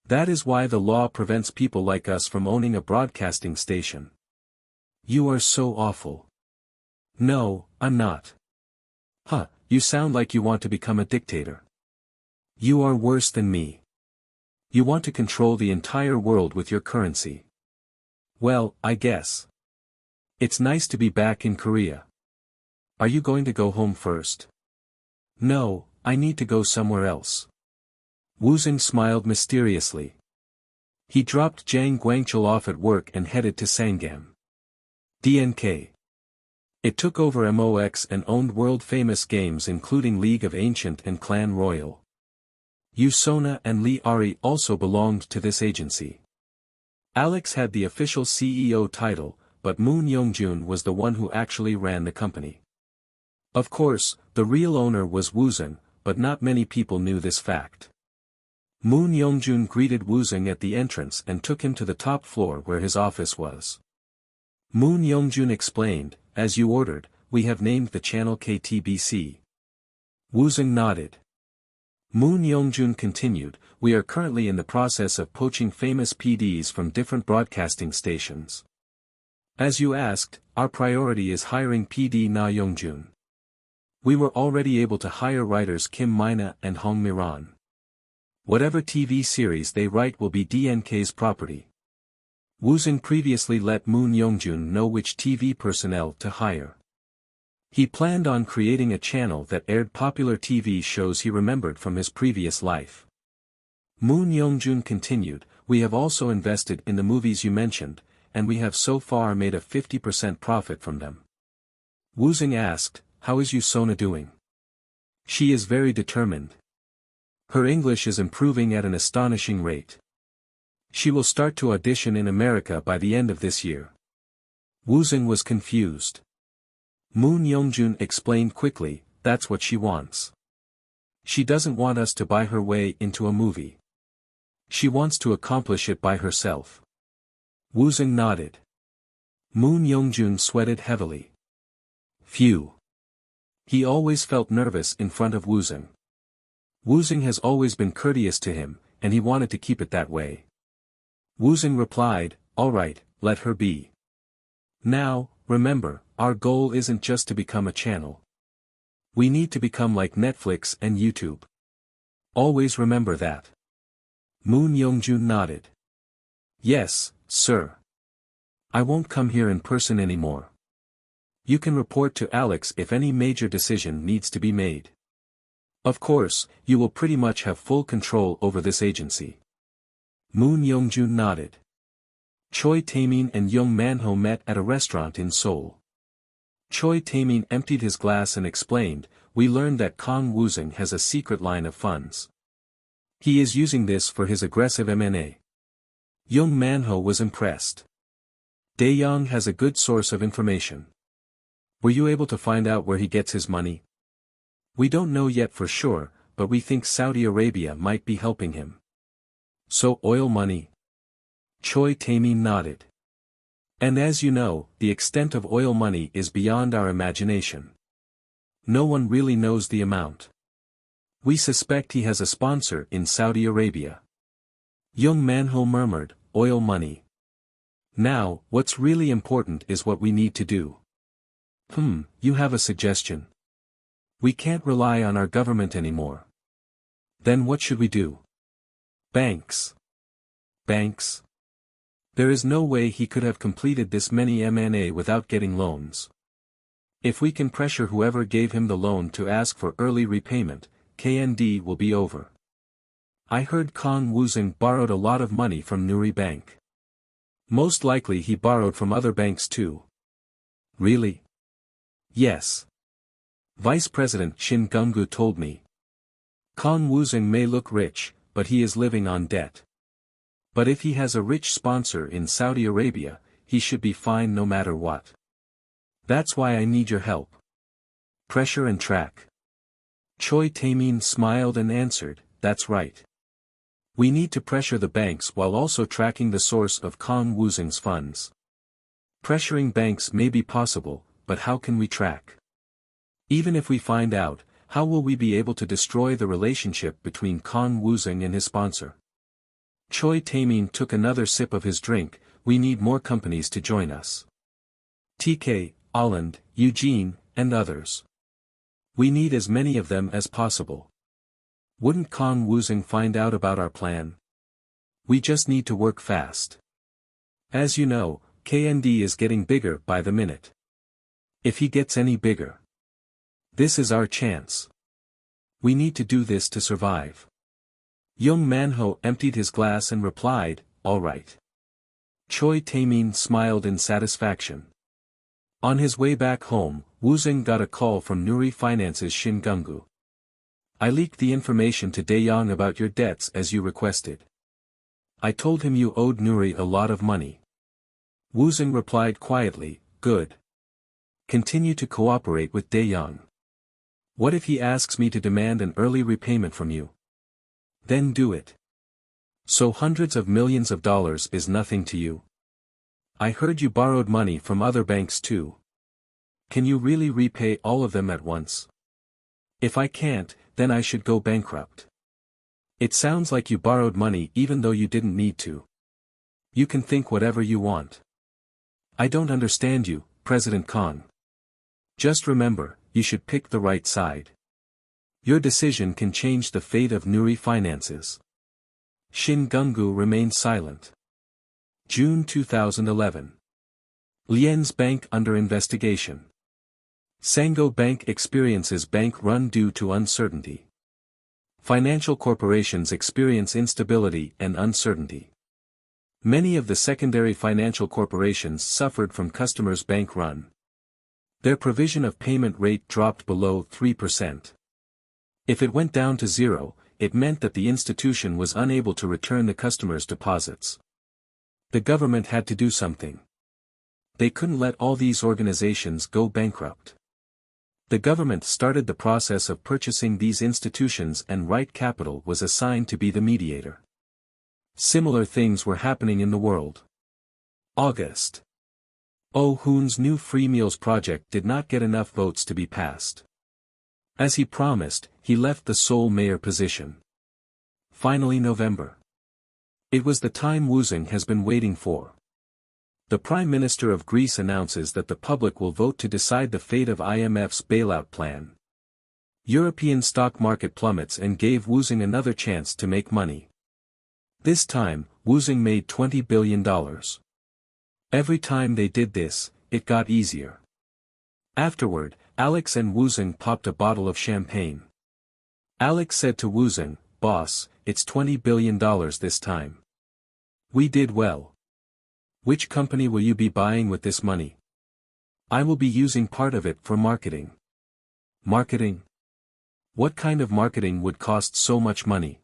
That is why the law prevents people like us from owning a broadcasting station. You are so awful. No, I'm not. Huh, you sound like you want to become a dictator. You are worse than me. You want to control the entire world with your currency. Well, I guess. It's nice to be back in Korea. Are you going to go home first? No, I need to go somewhere else. Woosung smiled mysteriously. He dropped Jang Guangchul off at work and headed to Sangam. DNK. It took over MOX and owned world-famous games including League of Ancient and Clan Royale. Yu Sona and Lee Ari also belonged to this agency. Alex had the official CEO title, but Moon Youngjun was the one who actually ran the company. Of course, the real owner was Woosung, but not many people knew this fact. Moon Youngjun greeted Woosung at the entrance and took him to the top floor where his office was. Moon Youngjun explained, "As you ordered, we have named the channel KTBC." Woosung nodded. Moon Youngjun continued, "We are currently in the process of poaching famous PDs from different broadcasting stations. As you asked, our priority is hiring PD Na Youngjun. We were already able to hire writers Kim Mina and Hong Miran. Whatever TV series they write will be DNK's property." Woosung previously let Moon Youngjun know which TV personnel to hire. He planned on creating a channel that aired popular TV shows he remembered from his previous life. Moon Youngjun continued, "We have also invested in the movies you mentioned, and we have so far made a 50% profit from them." Woosung asked, "How is Yu Sona doing?" "She is very determined. Her English is improving at an astonishing rate. She will start to audition in America by the end of this year." Woosung was confused. Moon Youngjun explained quickly, "That's what she wants. She doesn't want us to buy her way into a movie. She wants to accomplish it by herself." Woosung nodded. Moon Youngjun sweated heavily. Phew. He always felt nervous in front of Woosung. Woosung has always been courteous to him, and he wanted to keep it that way. Woosung replied, "All right, let her be. Now, remember, our goal isn't just to become a channel. We need to become like Netflix and YouTube. Always remember that." Moon Youngjun nodded. "Yes, sir. I won't come here in person anymore. You can report to Alex if any major decision needs to be made. Of course, you will pretty much have full control over this agency." Moon Youngjun nodded. Choi Taemin and Young Manho met at a restaurant in Seoul. Choi Taemin emptied his glass and explained, "We learned that Kang Woosung has a secret line of funds. He is using this for his aggressive M&A." Young Manho was impressed. "Dae-young has a good source of information. Were you able to find out where he gets his money?" "We don't know yet for sure, but we think Saudi Arabia might be helping him." "So oil money?" Choi Taemin nodded. "And as you know, the extent of oil money is beyond our imagination. No one really knows the amount. We suspect he has a sponsor in Saudi Arabia." Young Manho murmured, "Oil money. Now, what's really important is what we need to do." You have a suggestion?" "We can't rely on our government anymore." "Then what should we do?" "Banks." "Banks?" There is no way he could have completed this many M&A without getting loans. If we can pressure whoever gave him the loan to ask for early repayment, KND will be over. I heard Kang Woosung borrowed a lot of money from Nuri Bank. Most likely he borrowed from other banks too. Really? Yes. Vice President Shin Gung-gu told me. Kang Woosung may look rich, but he is living on debt. But if he has a rich sponsor in Saudi Arabia, he should be fine no matter what. That's why I need your help. Pressure and track. Choi Taemin smiled and answered, "That's right. We need to pressure the banks while also tracking the source of Kang Woosung's funds. Pressuring banks may be possible, but how can we track? Even if we find out, how will we be able to destroy the relationship between Kang Woosung and his sponsor?" Choi Tae-min took another sip of his drink. We need more companies to join us. TK, Holland, Eugene, and others. We need as many of them as possible. Wouldn't Kang Woosung find out about our plan? We just need to work fast. As you know, KND is getting bigger by the minute. If he gets any bigger, this is our chance. We need to do this to survive. Young Manhwa emptied his glass and replied, all right. Choi Tae-min smiled in satisfaction. On his way back home, Woosung got a call from Nuri Finance's Shin Gung-gu. I leaked the information to Dae-young about your debts as you requested. I told him you owed Nuri a lot of money. Woosung replied quietly, good. Continue to cooperate with Dae-young. What if he asks me to demand an early repayment from you? Then do it. So hundreds of millions of dollars is nothing to you? I heard you borrowed money from other banks too. Can you really repay all of them at once? If I can't, then I should go bankrupt. It sounds like you borrowed money even though you didn't need to. You can think whatever you want. I don't understand you, President Kang. Just remember, you should pick the right side. Your decision can change the fate of Nuri Finances. Shin Gung-gu remained silent. June 2011. Lien's Bank under investigation. Sango Bank experiences bank run due to uncertainty. Financial corporations experience instability and uncertainty. Many of the secondary financial corporations suffered from customers' bank run. Their provision of payment rate dropped below 3%. If it went down to zero, it meant that the institution was unable to return the customers' deposits. The government had to do something. They couldn't let all these organizations go bankrupt. The government started the process of purchasing these institutions and Right Capital was assigned to be the mediator. Similar things were happening in the world. August. Oh Hoon's new free meals project did not get enough votes to be passed. As he promised, he left the Seoul mayor position. Finally November. It was the time Woosung has been waiting for. The Prime Minister of Greece announces that the public will vote to decide the fate of IMF's bailout plan. European stock market plummets and gave Woosung another chance to make money. This time, Woosung made $20 billion. Every time they did this, it got easier. Afterward, Alex and Woosung popped a bottle of champagne. Alex said to Woosung, boss, it's $20 billion this time. We did well. Which company will you be buying with this money? I will be using part of it for marketing. Marketing? What kind of marketing would cost so much money?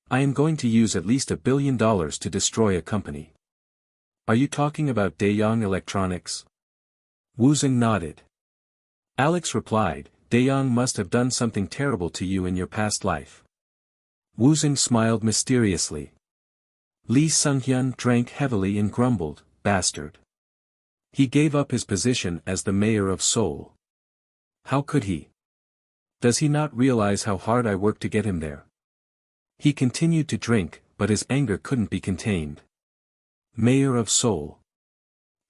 I am going to use at least $1 billion to destroy a company. Are you talking about Dae-young Electronics? Woosung nodded. Alex replied, Dae-young must have done something terrible to you in your past life. Woosung smiled mysteriously. Lee Sung-hyun drank heavily and grumbled, bastard. He gave up his position as the mayor of Seoul. How could he? Does he not realize how hard I worked to get him there? He continued to drink, but his anger couldn't be contained. Mayor of Seoul.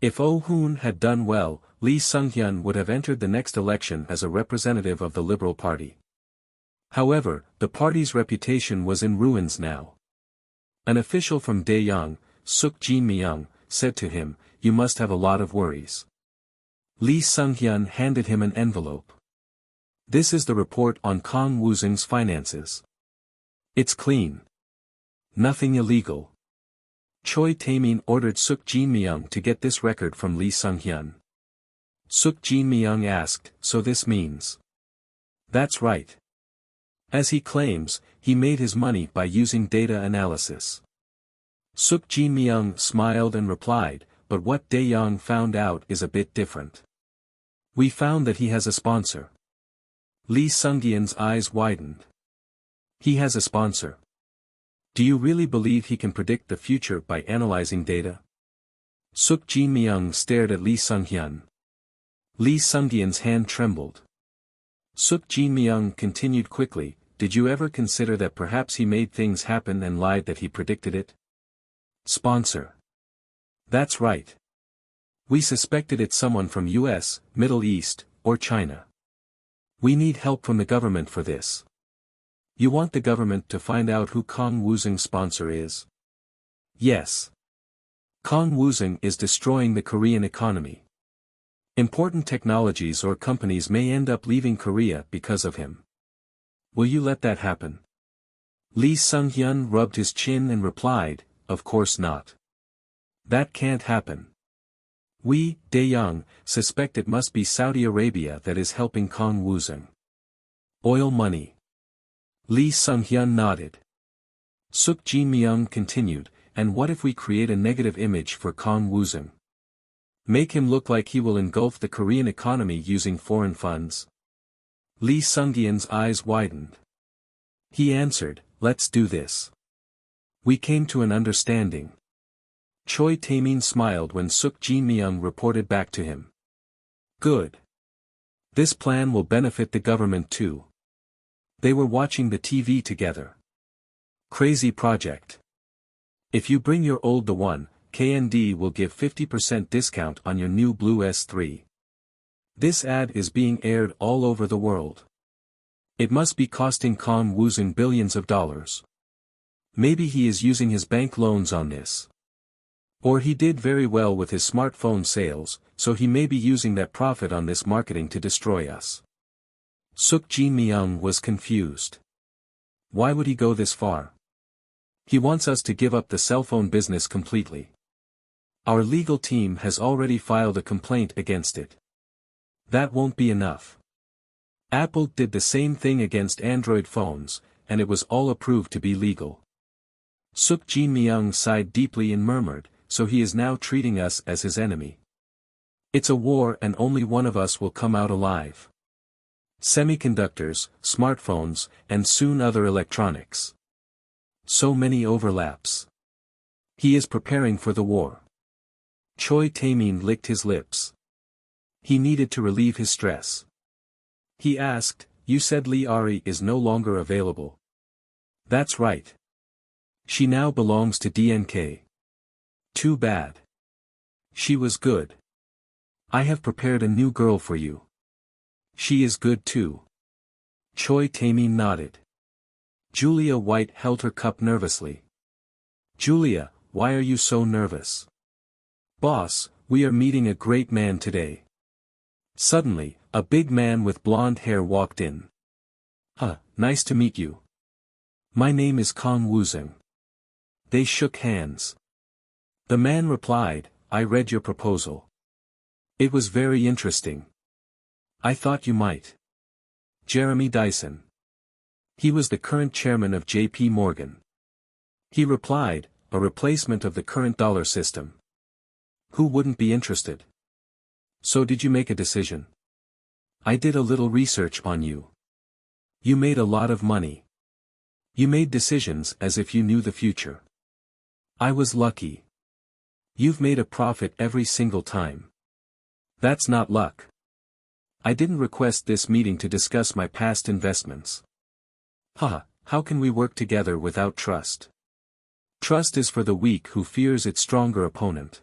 If Oh Hoon had done well, Lee Sung-hyun would have entered the next election as a representative of the Liberal Party. However, the party's reputation was in ruins now. An official from Dae-young, Suk Jin-myung, said to him, you must have a lot of worries. Lee Sung-hyun handed him an envelope. This is the report on Kang Woosung's finances. It's clean. Nothing illegal. Choi Tae-min ordered Suk Jin-myung to get this record from Lee Sung-hyun. Suk Jin-myung asked, so this means? That's right. As he claims, he made his money by using data analysis. Suk Jin-myung smiled and replied, but what Dae-young found out is a bit different. We found that he has a sponsor. Lee Sung-hyun's eyes widened. He has a sponsor. Do you really believe he can predict the future by analyzing data? Suk Jin-myung stared at Lee Sung-hyun. Lee Sung-hyun's hand trembled. Suk Jin-myung continued quickly, did you ever consider that perhaps he made things happen and lied that he predicted it? Sponsor. That's right. We suspected it's someone from US, Middle East, or China. We need help from the government for this. You want the government to find out who Kang Woosung's sponsor is? Yes. Kang Woosung is destroying the Korean economy. Important technologies or companies may end up leaving Korea because of him. Will you let that happen? Lee Sung-hyun rubbed his chin and replied, of course not. That can't happen. We, Dae-young, suspect it must be Saudi Arabia that is helping Kang Woosung. Oil money. Lee Sung-hyun nodded. Suk Jin-myung continued, and what if we create a negative image for Kang Woosung? Make him look like he will engulf the Korean economy using foreign funds? Lee Sung-gyeon's eyes widened. He answered, let's do this. We came to an understanding. Choi Tae-min smiled when Suk Jin-myung reported back to him. Good. This plan will benefit the government too. They were watching the TV together. Crazy project. If you bring your old the one, KND will give 50% discount on your new Blue S3. This ad is being aired all over the world. It must be costing Kang Woosung billions of dollars. Maybe he is using his bank loans on this. Or he did very well with his smartphone sales, so he may be using that profit on this marketing to destroy us. Suk Jin-myung was confused. Why would he go this far? He wants us to give up the cell phone business completely. Our legal team has already filed a complaint against it. That won't be enough. Apple did the same thing against Android phones, and it was all approved to be legal. Suk Jin-myung sighed deeply and murmured, so he is now treating us as his enemy. It's a war and only one of us will come out alive. Semiconductors, smartphones, and soon other electronics. So many overlaps. He is preparing for the war. Choi Tae-min licked his lips. He needed to relieve his stress. He asked, you said Lee Ari is no longer available. That's right. She now belongs to DNK. Too bad. She was good. I have prepared a new girl for you. She is good too. Choi Tae-min nodded. Julia White held her cup nervously. Julia, why are you so nervous? Boss, we are meeting a great man today. Suddenly, a big man with blonde hair walked in. Nice to meet you. My name is Kang Woosung. They shook hands. The man replied, I read your proposal. It was very interesting. I thought you might. Jeremy Dyson. He was the current chairman of J.P. Morgan. He replied, a replacement of the current dollar system. Who wouldn't be interested? So did you make a decision? I did a little research on you. You made a lot of money. You made decisions as if you knew the future. I was lucky. You've made a profit every single time. That's not luck. I didn't request this meeting to discuss my past investments. How can we work together without trust? Trust is for the weak who fears its stronger opponent.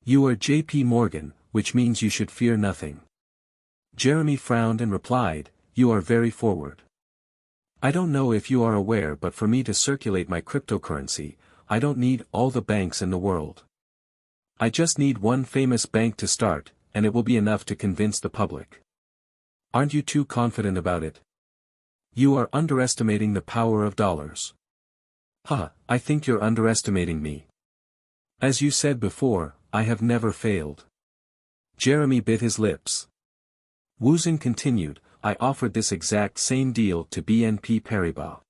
You are J.P. Morgan, which means you should fear nothing. Jeremy frowned and replied, you are very forward. I don't know if you are aware, but for me to circulate my cryptocurrency, I don't need all the banks in the world. I just need one famous bank to start, and it will be enough to convince the public. Aren't you too confident about it? You are underestimating the power of dollars. I think you're underestimating me. As you said before, I have never failed. Jeremy bit his lips. Woosung continued, I offered this exact same deal to BNP Paribas.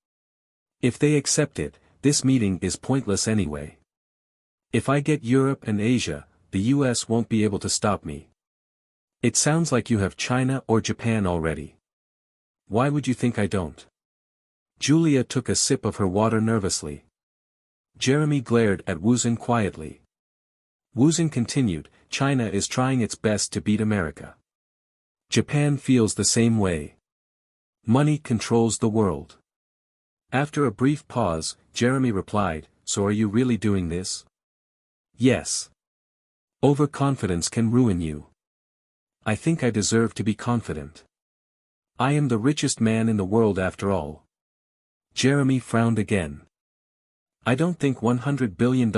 If they accept it, this meeting is pointless anyway. If I get Europe and Asia, the US won't be able to stop me. It sounds like you have China or Japan already. Why would you think I don't? Julia took a sip of her water nervously. Jeremy glared at Woosung quietly. Woosung continued, China is trying its best to beat America. Japan feels the same way. Money controls the world. After a brief pause, Jeremy replied, so are you really doing this? Yes. Overconfidence can ruin you. I think I deserve to be confident. I am the richest man in the world after all. Jeremy frowned again. I don't think $100 billion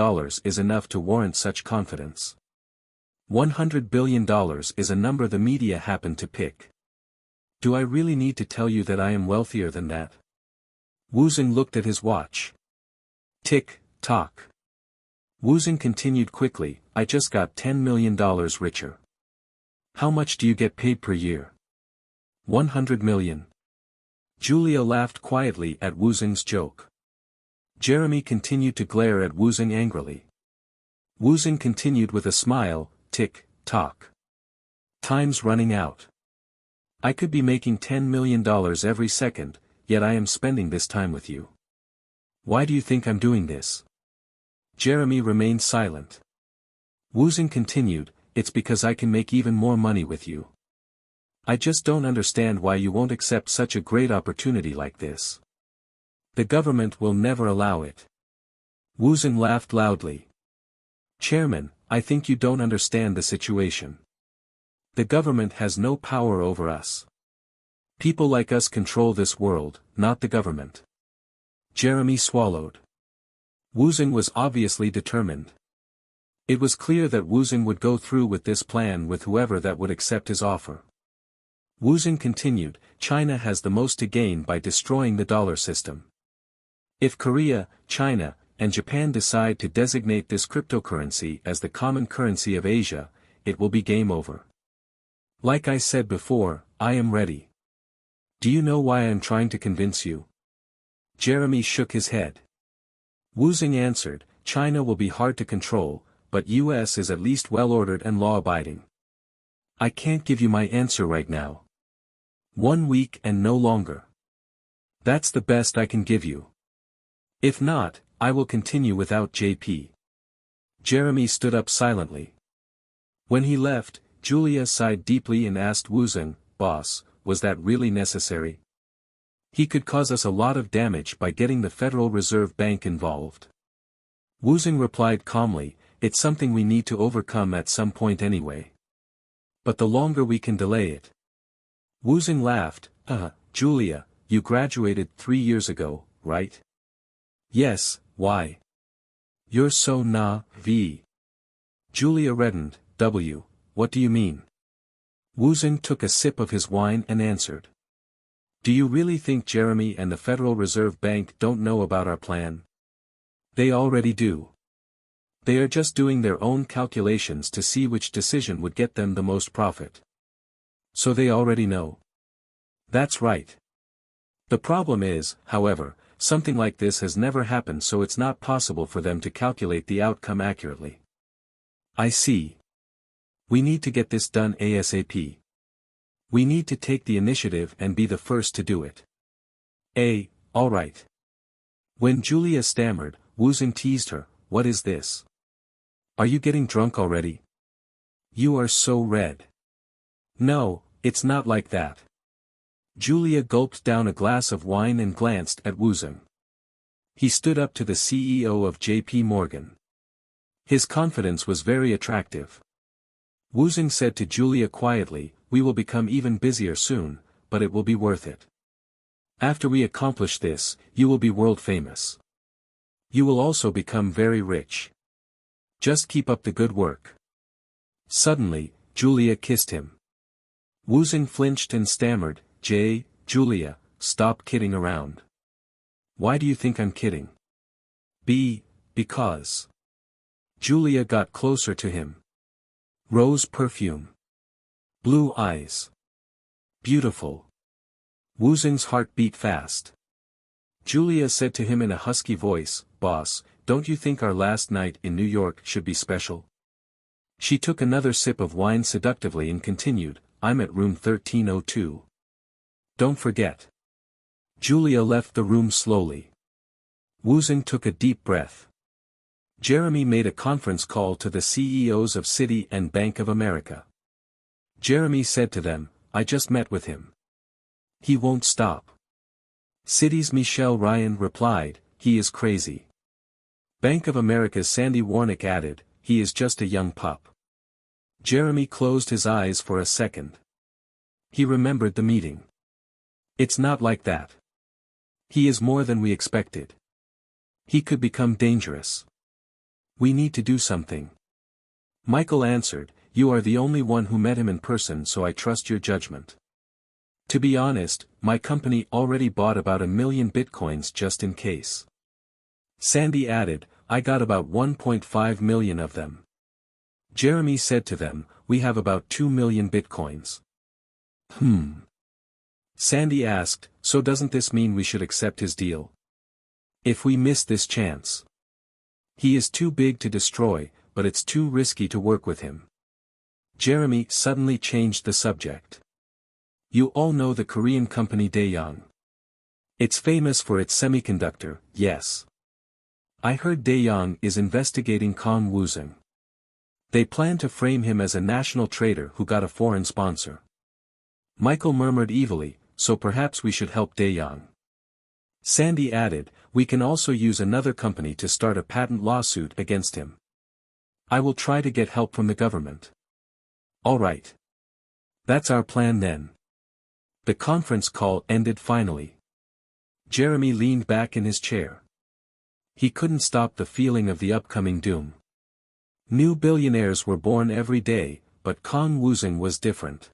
is enough to warrant such confidence. $100 billion is a number the media happen to pick. Do I really need to tell you that I am wealthier than that? Woosung looked at his watch. Tick, tock. Woosung continued quickly, I just got $10 million richer. How much do you get paid per year? 100 million. Julia laughed quietly at Woosung's joke. Jeremy continued to glare at Woosung angrily. Woosung continued with a smile, tick, tock. Time's running out. I could be making $10 million every second, yet I am spending this time with you. Why do you think I'm doing this? Jeremy remained silent. Woosung continued, it's because I can make even more money with you. I just don't understand why you won't accept such a great opportunity like this. The government will never allow it. Woosung laughed loudly. Chairman, I think you don't understand the situation. The government has no power over us. People like us control this world, not the government. Jeremy swallowed. Woosung was obviously determined. It was clear that Woosung would go through with this plan with whoever that would accept his offer. Woosung continued, China has the most to gain by destroying the dollar system. If Korea, China, and Japan decide to designate this cryptocurrency as the common currency of Asia, it will be game over. Like I said before, I am ready. Do you know why I am trying to convince you? Jeremy shook his head. Woosung answered, China will be hard to control, but US is at least well-ordered and law-abiding. I can't give you my answer right now. 1 week and no longer. That's the best I can give you. If not, I will continue without JP. Jeremy stood up silently. When he left, Julia sighed deeply and asked Woosung, boss, was that really necessary? He could cause us a lot of damage by getting the Federal Reserve Bank involved. Woosung replied calmly, it's something we need to overcome at some point anyway. But the longer we can delay it. Woosung laughed, Julia, you graduated 3 years ago, right? Yes, why? You're so naive. Julia reddened, what do you mean? Woosung took a sip of his wine and answered. Do you really think Jeremy and the Federal Reserve Bank don't know about our plan? They already do. They are just doing their own calculations to see which decision would get them the most profit. So they already know. That's right. The problem is, however, something like this has never happened, so it's not possible for them to calculate the outcome accurately. I see. We need to get this done ASAP. We need to take the initiative and be the first to do it. All right. When Julia stammered, Woosung teased her, what is this? Are you getting drunk already? You are so red. No, it's not like that. Julia gulped down a glass of wine and glanced at Woosung. He stood up to the CEO of J.P. Morgan. His confidence was very attractive. Woosung said to Julia quietly, we will become even busier soon, but it will be worth it. After we accomplish this, you will be world famous. You will also become very rich. Just keep up the good work. Suddenly, Julia kissed him. Woosung flinched and stammered, Julia, stop kidding around. Why do you think I'm kidding? Because. Julia got closer to him. Rose perfume. Blue eyes. Beautiful. Woosung's heart beat fast. Julia said to him in a husky voice, boss, don't you think our last night in New York should be special? She took another sip of wine seductively and continued, I'm at room 1302. Don't forget. Julia left the room slowly. Woosung took a deep breath. Jeremy made a conference call to the CEOs of Citi and Bank of America. Jeremy said to them, I just met with him. He won't stop. Citi's Michelle Ryan replied, he is crazy. Bank of America's Sandy Warnick added, he is just a young pup. Jeremy closed his eyes for a second. He remembered the meeting. It's not like that. He is more than we expected. He could become dangerous. We need to do something. Michael answered, you are the only one who met him in person, so I trust your judgment. To be honest, my company already bought about 1 million bitcoins just in case. Sandy added, I got about 1.5 million of them. Jeremy said to them, we have about 2 million bitcoins. Sandy asked, so doesn't this mean we should accept his deal? If we miss this chance. He is too big to destroy, but it's too risky to work with him. Jeremy suddenly changed the subject. You all know the Korean company Daeyoung. It's famous for its semiconductor, yes. I heard Daeyoung is investigating Kang Woosung. They plan to frame him as a national traitor who got a foreign sponsor. Michael murmured evilly, so perhaps we should help Daeyoung. Sandy added, we can also use another company to start a patent lawsuit against him. I will try to get help from the government. All right. That's our plan then. The conference call ended finally. Jeremy leaned back in his chair. He couldn't stop the feeling of the upcoming doom. New billionaires were born every day, but Kang Woosung was different.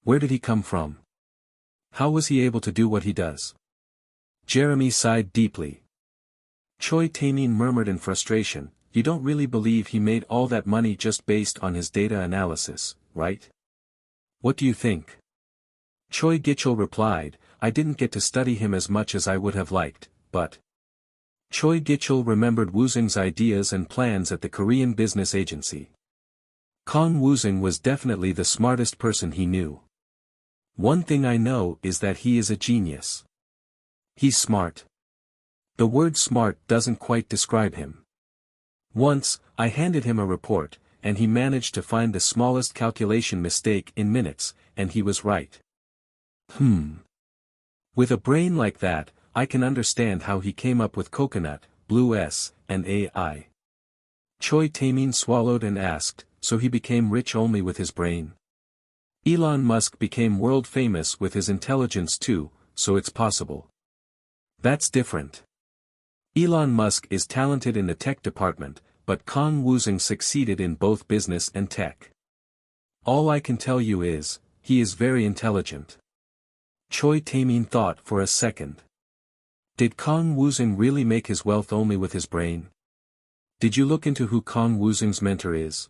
Where did he come from? How was he able to do what he does? Jeremy sighed deeply. Choi Tae-min murmured in frustration, you don't really believe he made all that money just based on his data analysis, right? What do you think? Choi Gichul replied, I didn't get to study him as much as I would have liked, but... Choi Gichul remembered Woosung's ideas and plans at the Korean Business Agency. Kang Woosung was definitely the smartest person he knew. One thing I know is that he is a genius. He's smart. The word smart doesn't quite describe him. Once, I handed him a report, and he managed to find the smallest calculation mistake in minutes, and he was right. With a brain like that, I can understand how he came up with coconut, blue S, and AI. Choi Tae-min swallowed and asked, so he became rich only with his brain? Elon Musk became world famous with his intelligence too, so it's possible. That's different. Elon Musk is talented in the tech department, but Kang Woosung succeeded in both business and tech. All I can tell you is, he is very intelligent. Choi Tae-min thought for a second. Did Kang Woosung really make his wealth only with his brain? Did you look into who Kang Woosung's mentor is?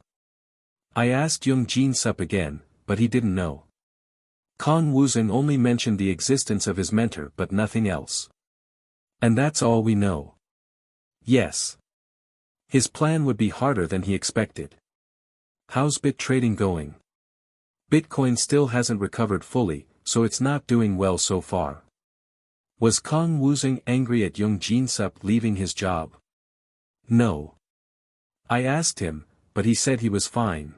I asked Young Jin Sup again, but he didn't know. Kang Woosung only mentioned the existence of his mentor but nothing else. And that's all we know. Yes. His plan would be harder than he expected. How's bit trading going? Bitcoin still hasn't recovered fully, so it's not doing well so far. Was Kang Woosung angry at Young Jin Sup leaving his job? No. I asked him, but he said he was fine.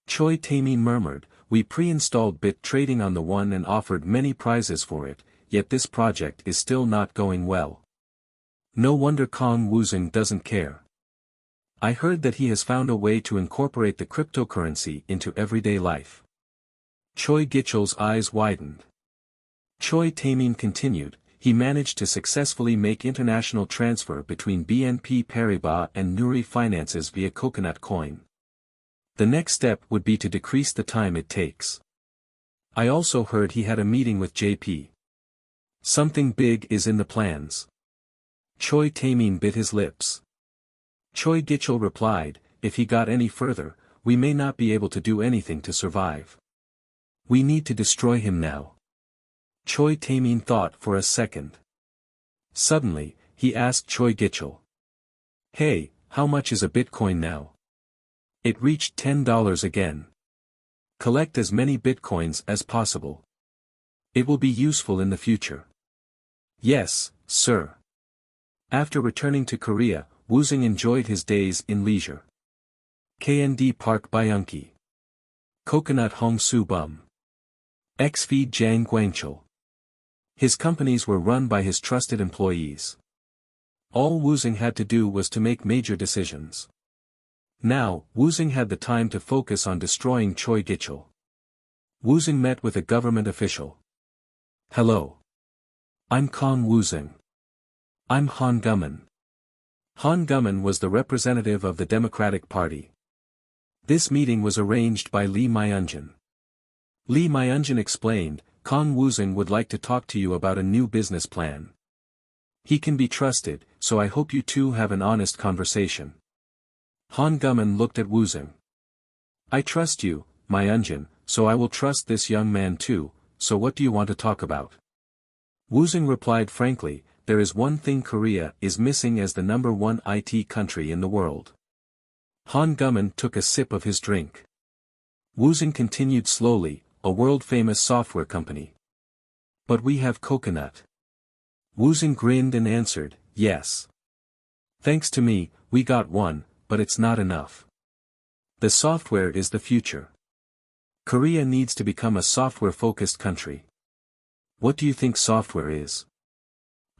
Choi Tae-min murmured, we pre-installed bit trading on the one and offered many prizes for it, yet this project is still not going well. No wonder Kang Woosung doesn't care. I heard that he has found a way to incorporate the cryptocurrency into everyday life. Choi Gichul's eyes widened. Choi Tae-min continued, he managed to successfully make international transfer between BNP Paribas and Nuri Finances via Coconut Coin. The next step would be to decrease the time it takes. I also heard he had a meeting with JP. Something big is in the plans. Choi Tae-min bit his lips. Choi Gichul replied, if he got any further, we may not be able to do anything to survive. We need to destroy him now. Choi Tae-min thought for a second. Suddenly, he asked Choi Gichul. Hey, how much is a Bitcoin now? It reached $10 again. Collect as many Bitcoins as possible. It will be useful in the future. Yes, sir. After returning to Korea, Woosung enjoyed his days in leisure. KND Park Byungki. Coconut Hong Su Bum. Xv Jiang Guangchul. His companies were run by his trusted employees. All Woosung had to do was to make major decisions. Now, Woosung had the time to focus on destroying Choi Gichul. Woosung met with a government official. Hello. I'm Kang Woosung. I'm Han Guman. Han Guman was the representative of the Democratic Party. This meeting was arranged by Lee Myunjin. Lee Myunjin explained, Kang Woosung would like to talk to you about a new business plan. He can be trusted, so I hope you two have an honest conversation. Han Guman looked at Woosung. I trust you, Myunjin, so I will trust this young man too, so what do you want to talk about? Woosung replied frankly, there is one thing Korea is missing as the #1 IT country in the world. Han Guman took a sip of his drink. Woosung continued slowly, a world-famous software company. But we have coconut. Woosung grinned and answered, yes. Thanks to me, we got one, but it's not enough. The software is the future. Korea needs to become a software-focused country. What do you think software is?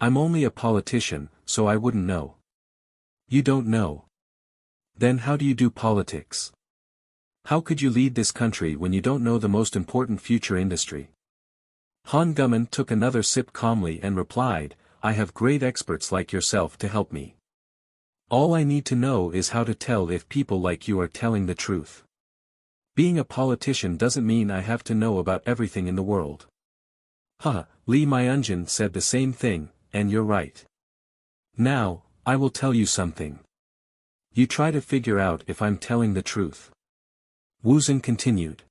I'm only a politician, so I wouldn't know. You don't know. Then how do you do politics? How could you lead this country when you don't know the most important future industry? Han Guman took another sip calmly and replied, I have great experts like yourself to help me. All I need to know is how to tell if people like you are telling the truth. Being a politician doesn't mean I have to know about everything in the world. Lee Myunjin said the same thing, and you're right. Now, I will tell you something. You try to figure out if I'm telling the truth. Woosung continued.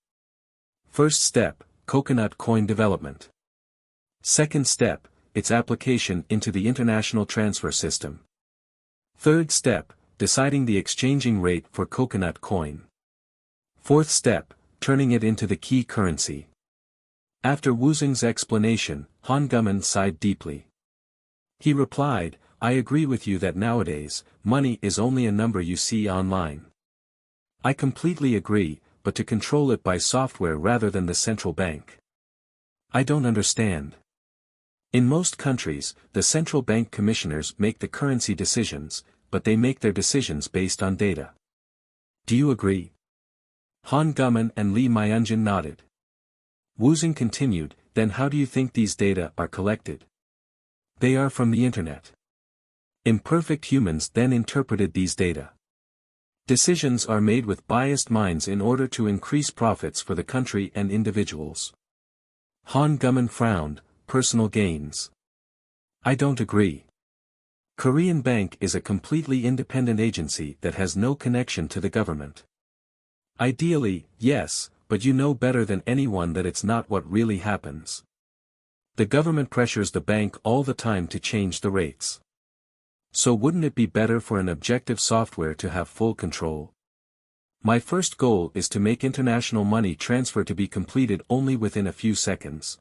First step, coconut coin development. Second step, its application into the international transfer system. Third step, deciding the exchanging rate for coconut coin. Fourth step, turning it into the key currency. After Woosung's explanation, Han Guman sighed deeply. He replied, I agree with you that nowadays, money is only a number you see online. I completely agree, but to control it by software rather than the central bank. I don't understand. In most countries, the central bank commissioners make the currency decisions, but they make their decisions based on data. Do you agree? Han Guman and Lee Myunjin nodded. Woosung continued, then how do you think these data are collected? They are from the internet. Imperfect humans then interpreted these data. Decisions are made with biased minds in order to increase profits for the country and individuals. Han Guman frowned, personal gains. I don't agree. Korean Bank is a completely independent agency that has no connection to the government. Ideally, yes, but you know better than anyone that it's not what really happens. The government pressures the bank all the time to change the rates. So wouldn't it be better for an objective software to have full control? My first goal is to make international money transfer to be completed only within a few seconds.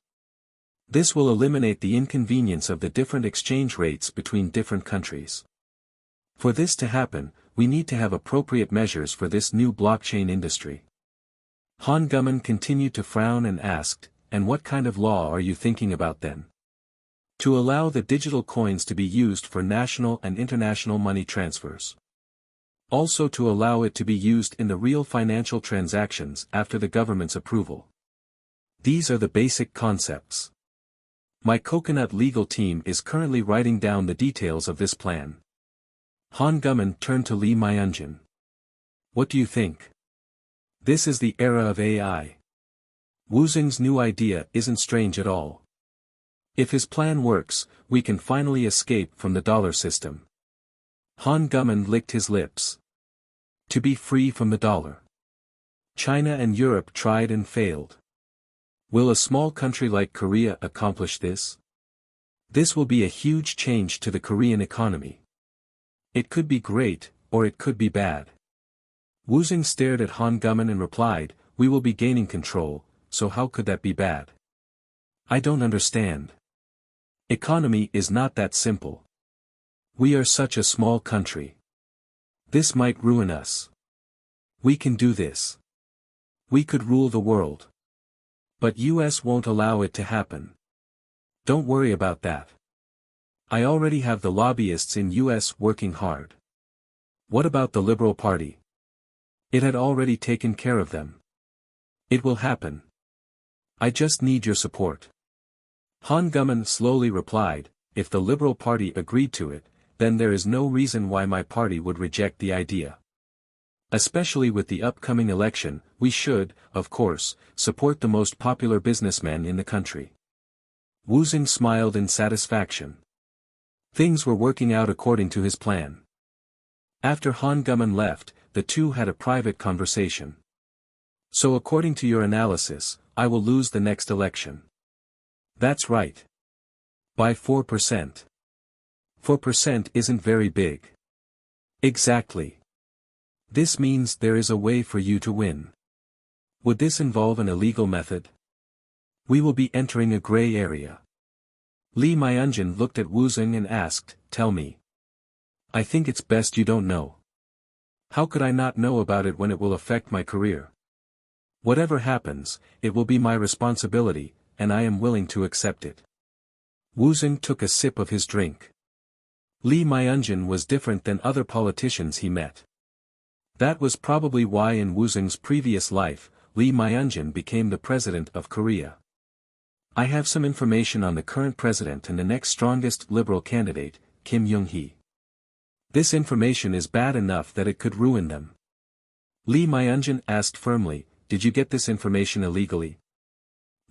This will eliminate the inconvenience of the different exchange rates between different countries. For this to happen, we need to have appropriate measures for this new blockchain industry. Han Guman continued to frown and asked, and what kind of law are you thinking about then? To allow the digital coins to be used for national and international money transfers. Also to allow it to be used in the real financial transactions after the government's approval. These are the basic concepts. My coconut legal team is currently writing down the details of this plan. Han Guman turned to Lee Myunjin. What do you think? This is the era of AI. Woosung's new idea isn't strange at all. If his plan works, we can finally escape from the dollar system. Han Guman licked his lips. To be free from the dollar. China and Europe tried and failed. Will a small country like Korea accomplish this? This will be a huge change to the Korean economy. It could be great, or it could be bad. Woosung stared at Han Guman and replied, we will be gaining control, so how could that be bad? I don't understand. Economy is not that simple. We are such a small country. This might ruin us. We can do this. We could rule the world. But US won't allow it to happen. Don't worry about that. I already have the lobbyists in US working hard. What about the Liberal Party? It had already taken care of them. It will happen. I just need your support. Han Guman slowly replied, if the Liberal Party agreed to it, then there is no reason why my party would reject the idea. Especially with the upcoming election, we should, of course, support the most popular businessman in the country. Woosung smiled in satisfaction. Things were working out according to his plan. After Han Guman left, the two had a private conversation. So according to your analysis, I will lose the next election. That's right. By 4%. 4% isn't very big. Exactly. This means there is a way for you to win. Would this involve an illegal method? We will be entering a gray area. Lee Myunjin looked at Woosung and asked, tell me. I think it's best you don't know. How could I not know about it when it will affect my career? Whatever happens, it will be my responsibility, and I am willing to accept it. Woosung took a sip of his drink. Lee Myunjin was different than other politicians he met. That was probably why in Woosung's previous life, Lee Myunjin became the president of Korea. I have some information on the current president and the next strongest liberal candidate, Kim Young-hee. This information is bad enough that it could ruin them. Lee Myunjin asked firmly, did you get this information illegally?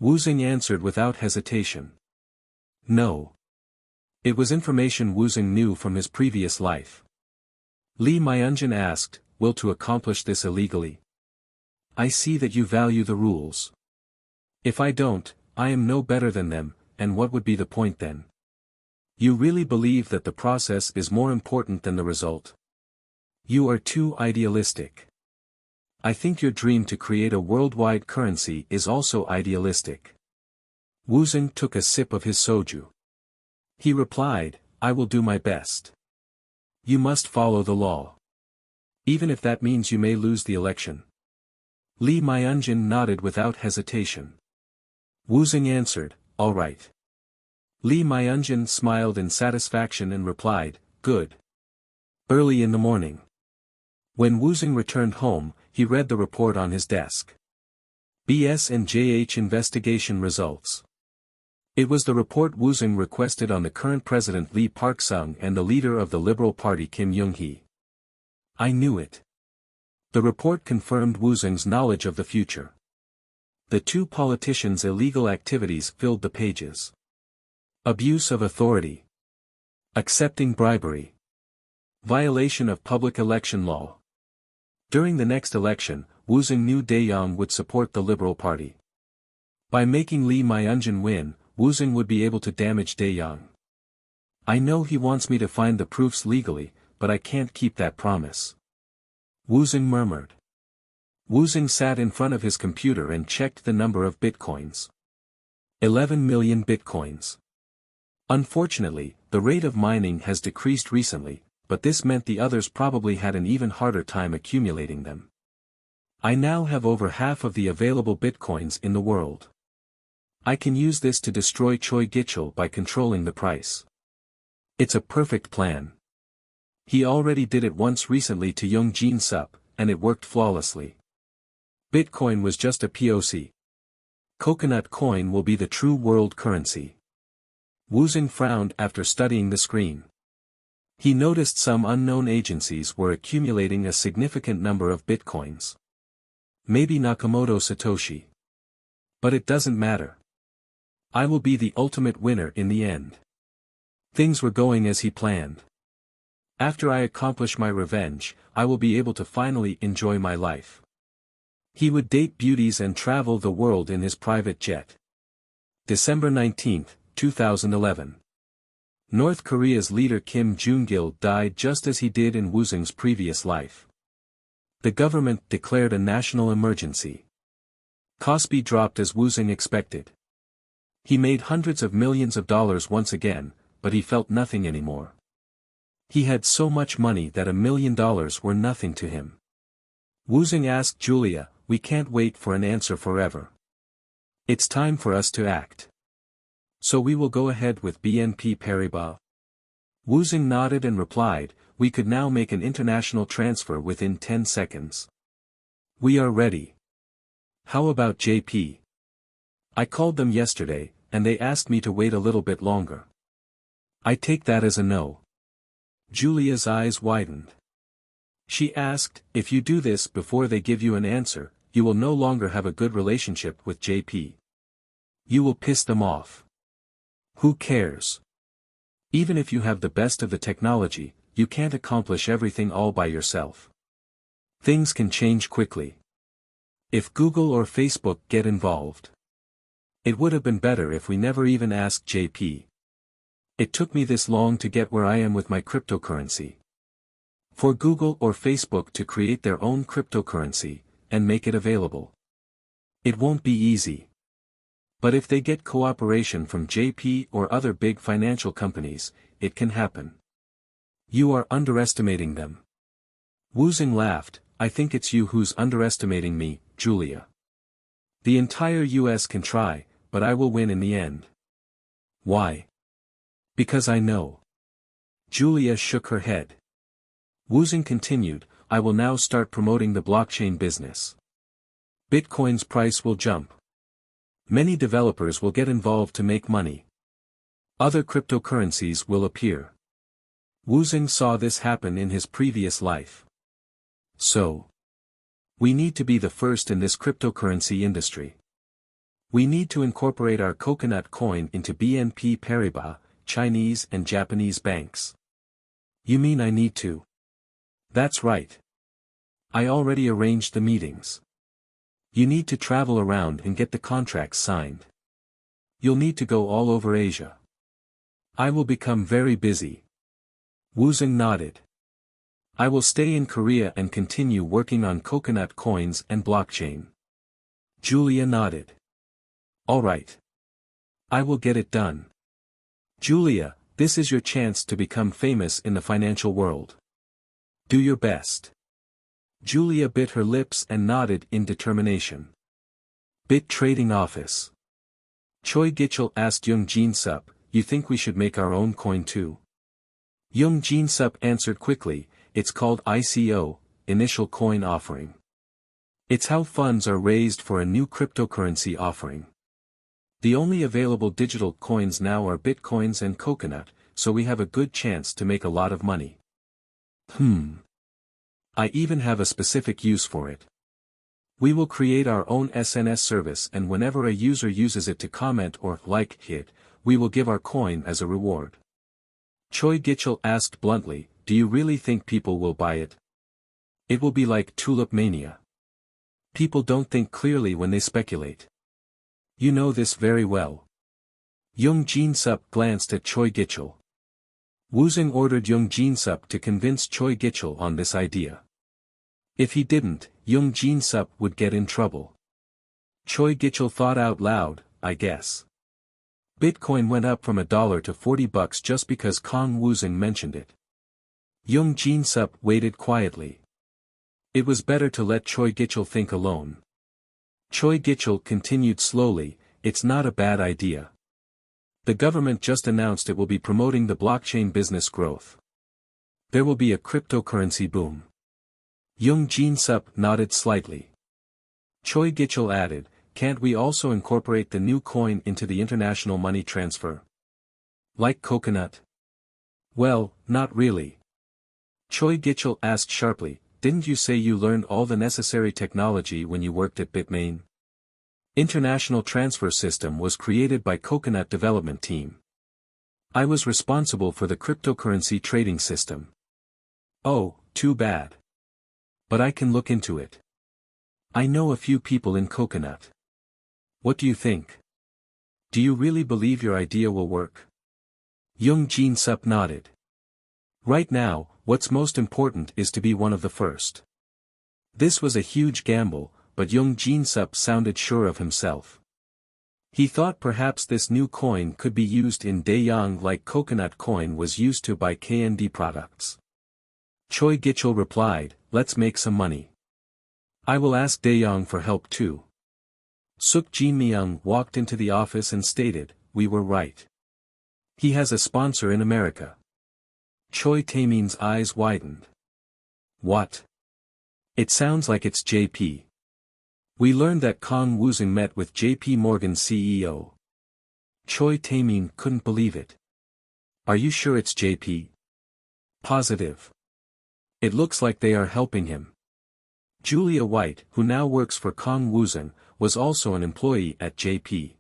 Woosung answered without hesitation. No. It was information Woosung knew from his previous life. Lee Myunjin asked, will to accomplish this illegally? I see that you value the rules. If I don't, I am no better than them, and what would be the point then? You really believe that the process is more important than the result? You are too idealistic. I think your dream to create a worldwide currency is also idealistic. Woosung took a sip of his soju. He replied, I will do my best. You must follow the law. Even if that means you may lose the election. Lee Myunjin nodded without hesitation. Woosung answered, all right. Lee Myunjin smiled in satisfaction and replied, good. Early in the morning. When Woosung returned home, he read the report on his desk. BS&JH investigation results. It was the report Woosung requested on the current president Lee Park-sung and the leader of the Liberal Party Kim Young-hee. I knew it. The report confirmed Woosung's knowledge of the future. The two politicians' illegal activities filled the pages. Abuse of authority. Accepting bribery. Violation of public election law. During the next election, Woosung knew Dae-young would support the Liberal Party. By making Lee Myunjin win, Woosung would be able to damage Dae-young. I know he wants me to find the proofs legally, but I can't keep that promise. Woosung murmured. Woosung sat in front of his computer and checked the number of bitcoins. 11 million bitcoins. Unfortunately, the rate of mining has decreased recently, but this meant the others probably had an even harder time accumulating them. I now have over half of the available bitcoins in the world. I can use this to destroy Choi Gichul by controlling the price. It's a perfect plan. He already did it once recently to Young Jin Sup, and it worked flawlessly. Bitcoin was just a POC. Coconut coin will be the true world currency. Woosung frowned after studying the screen. He noticed some unknown agencies were accumulating a significant number of bitcoins. Maybe Nakamoto Satoshi. But it doesn't matter. I will be the ultimate winner in the end. Things were going as he planned. After I accomplish my revenge, I will be able to finally enjoy my life. He would date beauties and travel the world in his private jet. December 19, 2011. North Korea's leader Kim Jong-il died just as he did in Woosung's previous life. The government declared a national emergency. Kospi dropped as Woosung expected. He made hundreds of millions of dollars once again, but he felt nothing anymore. He had so much money that $1 million were nothing to him. Woosung asked Julia, we can't wait for an answer forever. It's time for us to act. So we will go ahead with BNP Paribas. Woosung nodded and replied, we could now make an international transfer within 10 seconds. We are ready. How about JP? I called them yesterday, and they asked me to wait a little bit longer. I take that as a no. Julia's eyes widened. She asked, if you do this before they give you an answer, you will no longer have a good relationship with JP. You will piss them off. Who cares? Even if you have the best of the technology, you can't accomplish everything all by yourself. Things can change quickly. If Google or Facebook get involved. It would have been better if we never even asked JP. It took me this long to get where I am with my cryptocurrency. For Google or Facebook to create their own cryptocurrency, and make it available. It won't be easy. But if they get cooperation from JP or other big financial companies, it can happen. You are underestimating them. Woosung laughed, I think it's you who's underestimating me, Julia. The entire US can try, but I will win in the end. Why? Because I know. Julia shook her head. Woosung continued, I will now start promoting the blockchain business. Bitcoin's price will jump. Many developers will get involved to make money. Other cryptocurrencies will appear. Woosung saw this happen in his previous life. So, we need to be the first in this cryptocurrency industry. We need to incorporate our coconut coin into BNP Paribas, Chinese and Japanese banks. You mean I need to? That's right. I already arranged the meetings. You need to travel around and get the contracts signed. You'll need to go all over Asia. I will become very busy. Woosung nodded. I will stay in Korea and continue working on coconut coins and blockchain. Julia nodded. All right. I will get it done. Julia, this is your chance to become famous in the financial world. Do your best. Julia bit her lips and nodded in determination. Bit Trading Office. Choi Gichul asked Young Jin Sup, you think we should make our own coin too? Young Jin Sup answered quickly, it's called ICO, Initial Coin Offering. It's how funds are raised for a new cryptocurrency offering. The only available digital coins now are bitcoins and coconut, so we have a good chance to make a lot of money. I even have a specific use for it. We will create our own SNS service, and whenever a user uses it to comment or like it, we will give our coin as a reward. Choi Gichul asked bluntly, do you really think people will buy it? It will be like tulip mania. People don't think clearly when they speculate. You know this very well. Young Jin Sup glanced at Choi Gichul. Woosung ordered Young Jin Sup to convince Choi Gichul on this idea. If he didn't, Young Jin Sup would get in trouble. Choi Gichul thought out loud, I guess. Bitcoin went up from $1 to $40 just because Kang Woosung mentioned it. Young Jin Sup waited quietly. It was better to let Choi Gichul think alone. Choi Gichul continued slowly, it's not a bad idea. The government just announced it will be promoting the blockchain business growth. There will be a cryptocurrency boom. Young Jin Sup nodded slightly. Choi Gichul added, can't we also incorporate the new coin into the international money transfer? Like coconut? Well, not really. Choi Gichul asked sharply, didn't you say you learned all the necessary technology when you worked at Bitmain? International transfer system was created by Coconut Development Team. I was responsible for the cryptocurrency trading system. Oh, too bad. But I can look into it. I know a few people in Coconut. What do you think? Do you really believe your idea will work? Young Jin Sup nodded. Right now, what's most important is to be one of the first. This was a huge gamble, but Young Jin Sup sounded sure of himself. He thought perhaps this new coin could be used in Daeyang like coconut coin was used to by KND products. Choi Gichul replied, let's make some money. I will ask Daeyang for help too. Suk Jin-myung walked into the office and stated, "We were right. He has a sponsor in America." Choi Tae-min's eyes widened. "What? It sounds like it's JP. We learned that Kang Woosung met with JP Morgan's CEO. Choi Tae-min couldn't believe it. "Are you sure it's JP? "Positive. It looks like they are helping him." Julia White, who now works for Kang Woosung, was also an employee at JP.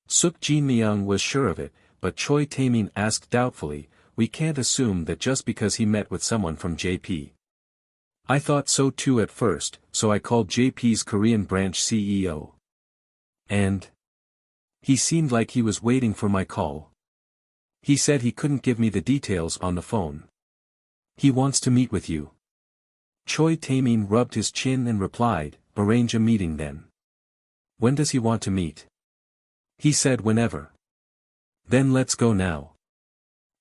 Suk Jin-myung was sure of it, but Choi Tae-min asked doubtfully, "We can't assume that just because he met with someone from JP. I thought so too at first, so I called JP's Korean branch CEO. And he seemed like he was waiting for my call. He said he couldn't give me the details on the phone. He wants to meet with you." Choi Tae-min rubbed his chin and replied, "Arrange a meeting then." "When does he want to meet?" "He said whenever." "Then let's go now."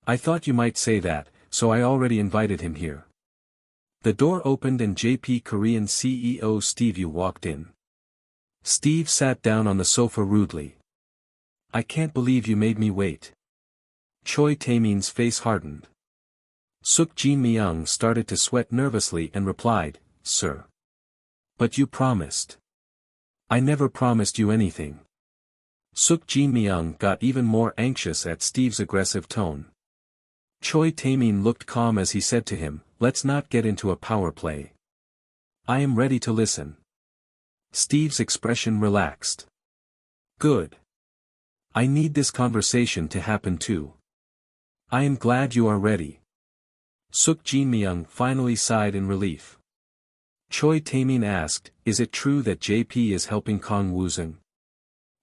"I thought you might say that, so I already invited him here." The door opened and JP Korean CEO Steve Yu walked in. Steve sat down on the sofa rudely. "I can't believe you made me wait." Choi Tae-min's face hardened. Suk Jin-myung started to sweat nervously and replied, "Sir. But you promised." "I never promised you anything." Suk Jin-myung got even more anxious at Steve's aggressive tone. Choi Tae-min looked calm as he said to him, "Let's not get into a power play. I am ready to listen." Steve's expression relaxed. "Good. I need this conversation to happen too. I am glad you are ready." Suk Jin-myung finally sighed in relief. Choi Tae-min asked, "Is it true that JP is helping Kang Woosung?"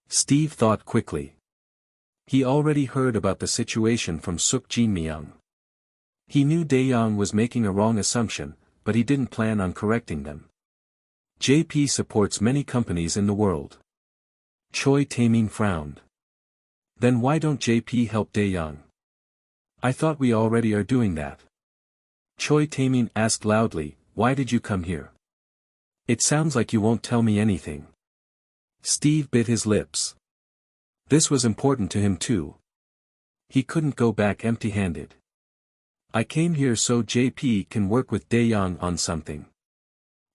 Steve thought quickly. He already heard about the situation from Suk Jin-myung. He knew Dae-young was making a wrong assumption, but he didn't plan on correcting them. JP supports many companies in the world. Choi Tae-min frowned. "Then why don't JP help Dae-young? I thought we already are doing that." Choi Tae-min asked loudly, "Why did you come here? It sounds like you won't tell me anything." Steve bit his lips. This was important to him too. He couldn't go back empty-handed. "I came here so JP can work with Dae-young on something.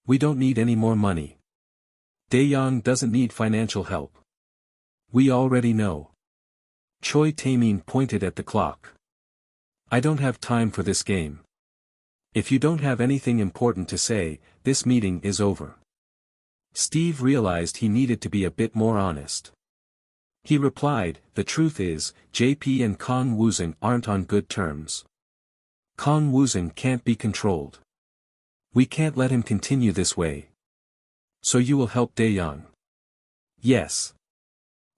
We don't need any more money. Dae-young doesn't need financial help. We already know." Choi Tae-min pointed at the clock. "I don't have time for this game. If you don't have anything important to say, this meeting is over." Steve realized he needed to be a bit more honest. He replied, "The truth is, JP and Kang Woosung aren't on good terms. Kang Woosung can't be controlled. We can't let him continue this way. So you will help Dae-young?" "Yes.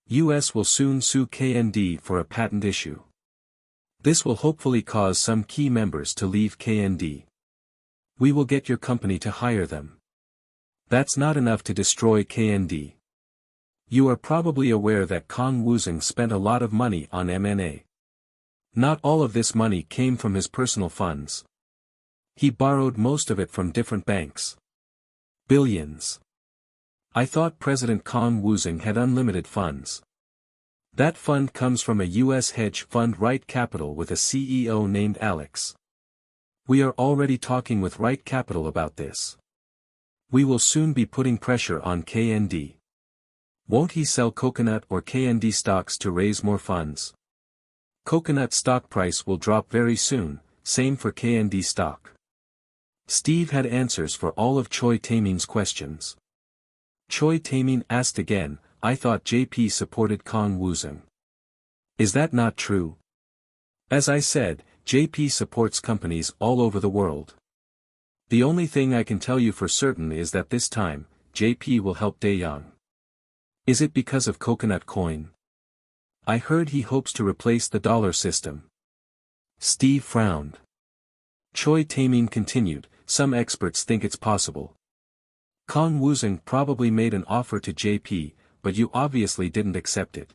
US will soon sue KND for a patent issue. This will hopefully cause some key members to leave KND. We will get your company to hire them. That's not enough to destroy KND. You are probably aware that Kang Woosung spent a lot of money on M&A. Not all of this money came from his personal funds. He borrowed most of it from different banks. Billions. I thought President Kang Woosung had unlimited funds. That fund comes from a US hedge fund, Right Capital, with a CEO named Alex. We are already talking with Right Capital about this. We will soon be putting pressure on KND. Won't he sell Coconut or KND stocks to raise more funds? Coconut stock price will drop very soon, same for KND stock." Steve had answers for all of Choi Tae-min's questions. Choi Tae-min asked again, "I thought JP supported Kang Woosung. Is that not true?" "As I said, JP supports companies all over the world. The only thing I can tell you for certain is that this time, JP will help Dae-young." "Is it because of Coconut Coin? I heard he hopes to replace the dollar system." Steve frowned. Choi Tae-min continued, "Some experts think it's possible. Kang Woosung probably made an offer to JP, but you obviously didn't accept it.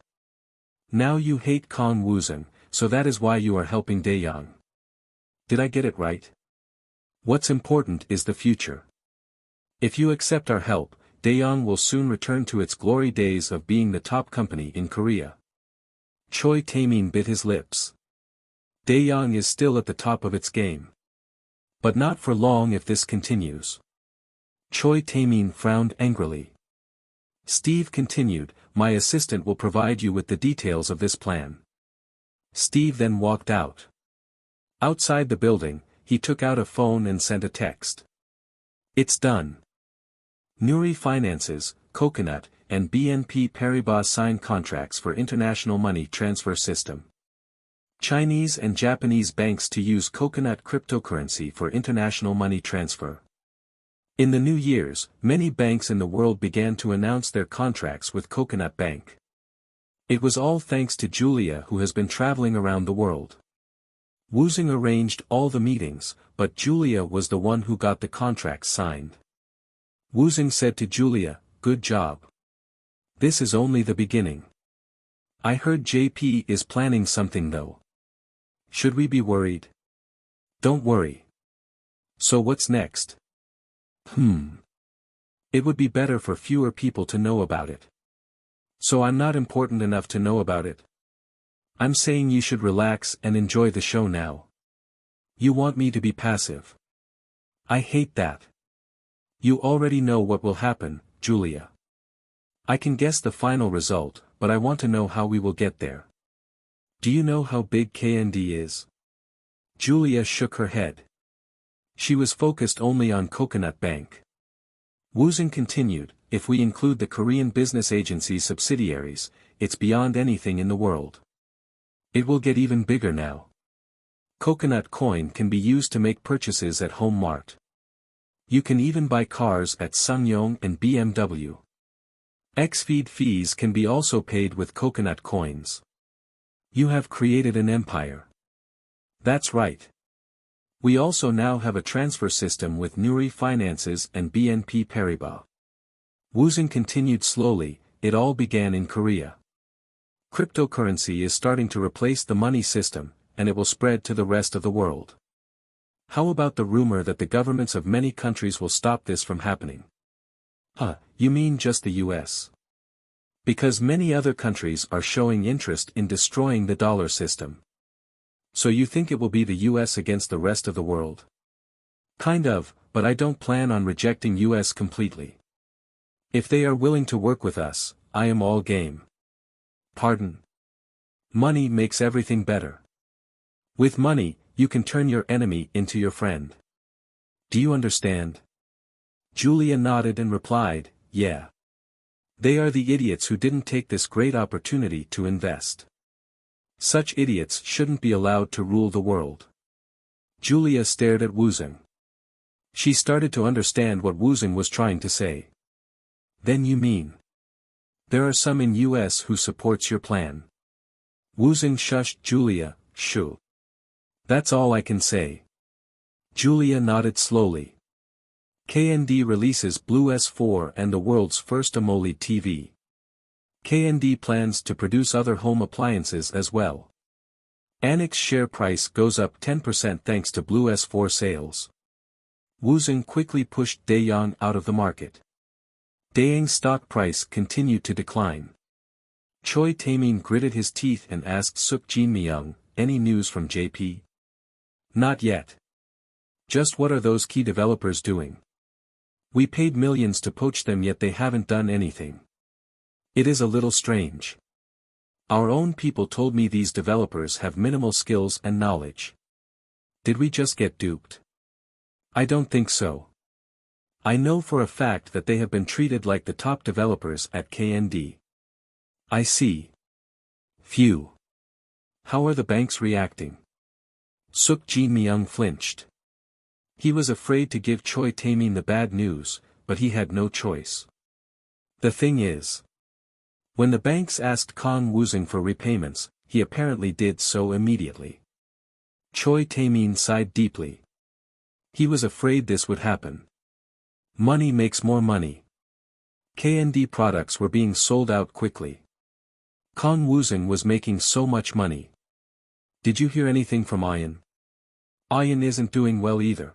Now you hate Kang Woosung, so that is why you are helping Dae-young. Did I get it right? What's important is the future. If you accept our help, Daeyoung will soon return to its glory days of being the top company in Korea. Choi Tae-min bit his lips. Daeyoung is still at the top of its game. But not for long if this continues. Choi Tae-min frowned angrily. Steve continued, my assistant will provide you with the details of this plan. Steve then walked out. Outside the building, he took out a phone and sent a text. It's done. Nuri Finances, Coconut, and BNP Paribas sign contracts for international money transfer system. Chinese and Japanese banks to use Coconut cryptocurrency for international money transfer. In the new years, many banks in the world began to announce their contracts with Coconut Bank. It was all thanks to Julia, who has been traveling around the world. Woosung arranged all the meetings, but Julia was the one who got the contracts signed. Woosung said to Julia, good job. This is only the beginning. I heard JP is planning something though. Should we be worried? Don't worry. So what's next? It would be better for fewer people to know about it. So I'm not important enough to know about it. I'm saying you should relax and enjoy the show now. You want me to be passive. I hate that. You already know what will happen, Julia. I can guess the final result, but I want to know how we will get there. Do you know how big KND is? Julia shook her head. She was focused only on Coconut Bank. Woosung continued, if we include the Korean business agency's subsidiaries, it's beyond anything in the world. It will get even bigger now. Coconut coin can be used to make purchases at Home Mart. You can even buy cars at Ssangyong and BMW. X-feed fees can be also paid with Coconut coins. You have created an empire. That's right. We also now have a transfer system with Nuri Finances and BNP Paribas. Woosung continued slowly, it all began in Korea. Cryptocurrency is starting to replace the money system, and it will spread to the rest of the world. How about the rumor that the governments of many countries will stop this from happening? You mean just the US? Because many other countries are showing interest in destroying the dollar system. So you think it will be the US against the rest of the world? Kind of, but I don't plan on rejecting US completely. If they are willing to work with us, I am all game. Pardon? Money makes everything better. With money, you can turn your enemy into your friend. Do you understand? Julia nodded and replied, yeah. They are the idiots who didn't take this great opportunity to invest. Such idiots shouldn't be allowed to rule the world. Julia stared at Woosung. She started to understand what Woosung was trying to say. Then you mean? There are some in US who supports your plan. Woosung shushed Julia, shoo. That's all I can say. Julia nodded slowly. KND releases Blue S4 and the world's first AMOLED TV. KND plans to produce other home appliances as well. Anix share price goes up 10% thanks to Blue S4 sales. Woosung quickly pushed Daeyoung out of the market. Daeyoung's stock price continued to decline. Choi Tae-min gritted his teeth and asked Suk Jin-myung, any news from JP? Not yet. Just what are those key developers doing? We paid millions to poach them yet they haven't done anything. It is a little strange. Our own people told me these developers have minimal skills and knowledge. Did we just get duped? I don't think so. I know for a fact that they have been treated like the top developers at KND. I see. Phew. How are the banks reacting? Suk Jin-myung flinched. He was afraid to give Choi Tae-min the bad news, but he had no choice. The thing is, when the banks asked Kang Woosung for repayments, he apparently did so immediately. Choi Tae-min sighed deeply. He was afraid this would happen. Money makes more money. KND products were being sold out quickly. Kang Woosung was making so much money. Did you hear anything from Ian? Ian isn't doing well either.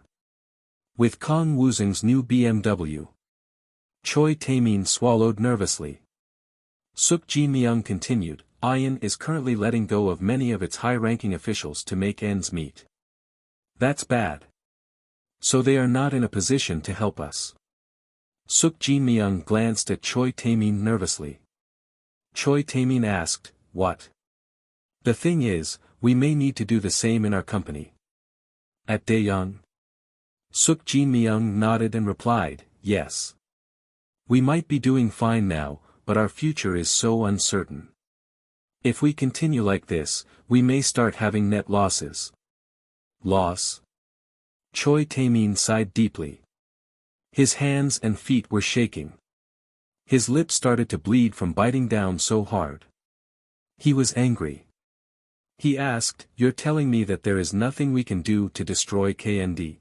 With Kang Woosung's new BMW. Choi Tae-min swallowed nervously. Suk Ji-myung continued, Ian is currently letting go of many of its high-ranking officials to make ends meet. That's bad. So they are not in a position to help us. Suk Ji-myung glanced at Choi Tae-min nervously. Choi Tae-min asked, what? The thing is, we may need to do the same in our company. At Daeyeon? Suk Ji-myung nodded and replied, yes. We might be doing fine now, but our future is so uncertain. If we continue like this, we may start having net losses. Loss? Choi Tae-min sighed deeply. His hands and feet were shaking. His lips started to bleed from biting down so hard. He was angry. He asked, you're telling me that there is nothing we can do to destroy KND?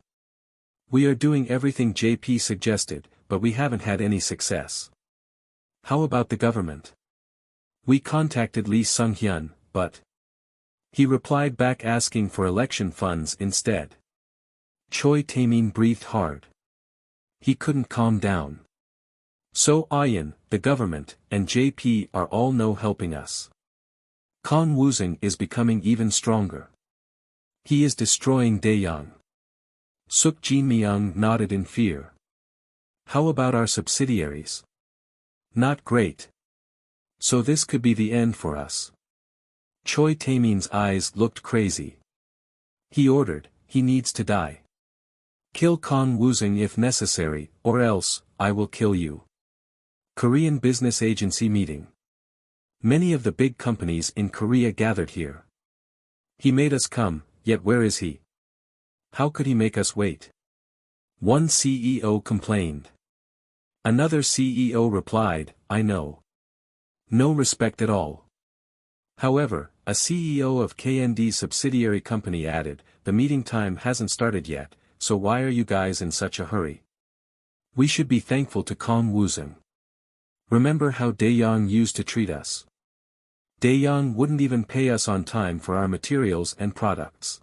We are doing everything JP suggested, but we haven't had any success. How about the government? We contacted Lee Sung-hyun, but he replied back asking for election funds instead. Choi Tae-min breathed hard. He couldn't calm down. So Ian, the government, and JP are all no helping us. Kang Woosung is becoming even stronger. He is destroying Daeyeon. Suk Ji-myung nodded in fear. How about our subsidiaries? Not great. So this could be the end for us. Choi Tae-min's eyes looked crazy. He ordered, he needs to die. Kill Kang Woosung if necessary, or else, I will kill you. Korean Business Agency meeting. Many of the big companies in Korea gathered here. He made us come, yet where is he? How could he make us wait? One CEO complained. Another CEO replied, I know. No respect at all. However, a CEO of KND's subsidiary company added, the meeting time hasn't started yet, so why are you guys in such a hurry? We should be thankful to Kang Woosung. Remember how Daeyeon used to treat us? Daeyeon wouldn't even pay us on time for our materials and products.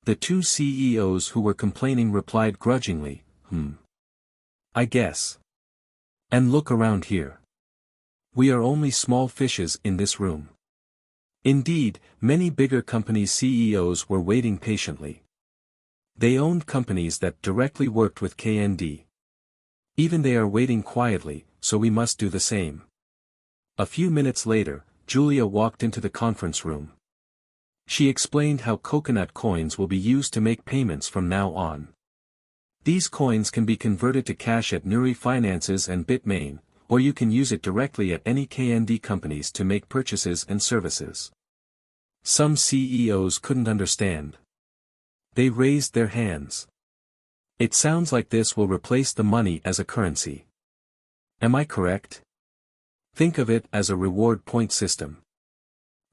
The two CEOs who were complaining replied grudgingly, I guess. And look around here. We are only small fishes in this room. Indeed, many bigger companies' CEOs were waiting patiently. They owned companies that directly worked with KND. Even they are waiting quietly, so we must do the same. A few minutes later, Julia walked into the conference room. She explained how coconut coins will be used to make payments from now on. These coins can be converted to cash at Nuri Finances and Bitmain, or you can use it directly at any KND companies to make purchases and services. Some CEOs couldn't understand. They raised their hands. It sounds like this will replace the money as a currency. Am I correct? Think of it as a reward point system.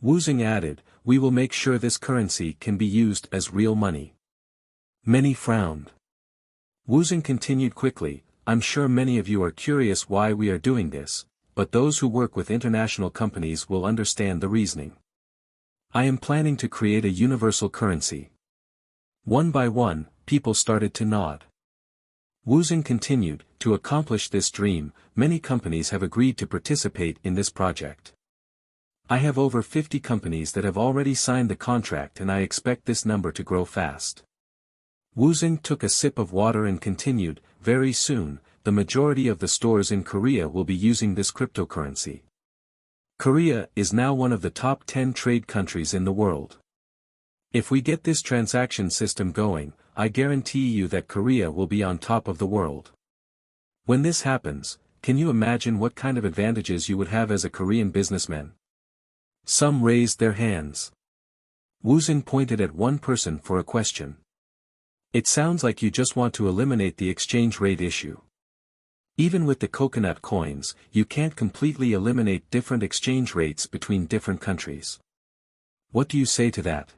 Woosung added, we will make sure this currency can be used as real money. Many frowned. Woosung continued quickly, I'm sure many of you are curious why we are doing this, but those who work with international companies will understand the reasoning. I am planning to create a universal currency. One by one, people started to nod. Woosung continued, to accomplish this dream, many companies have agreed to participate in this project. I have over 50 companies that have already signed the contract and I expect this number to grow fast. Woosung took a sip of water and continued, very soon, the majority of the stores in Korea will be using this cryptocurrency. Korea is now one of the top 10 trade countries in the world. If we get this transaction system going, I guarantee you that Korea will be on top of the world. When this happens, can you imagine what kind of advantages you would have as a Korean businessman? Some raised their hands. Woosung pointed at one person for a question. It sounds like you just want to eliminate the exchange rate issue. Even with the coconut coins, you can't completely eliminate different exchange rates between different countries. What do you say to that?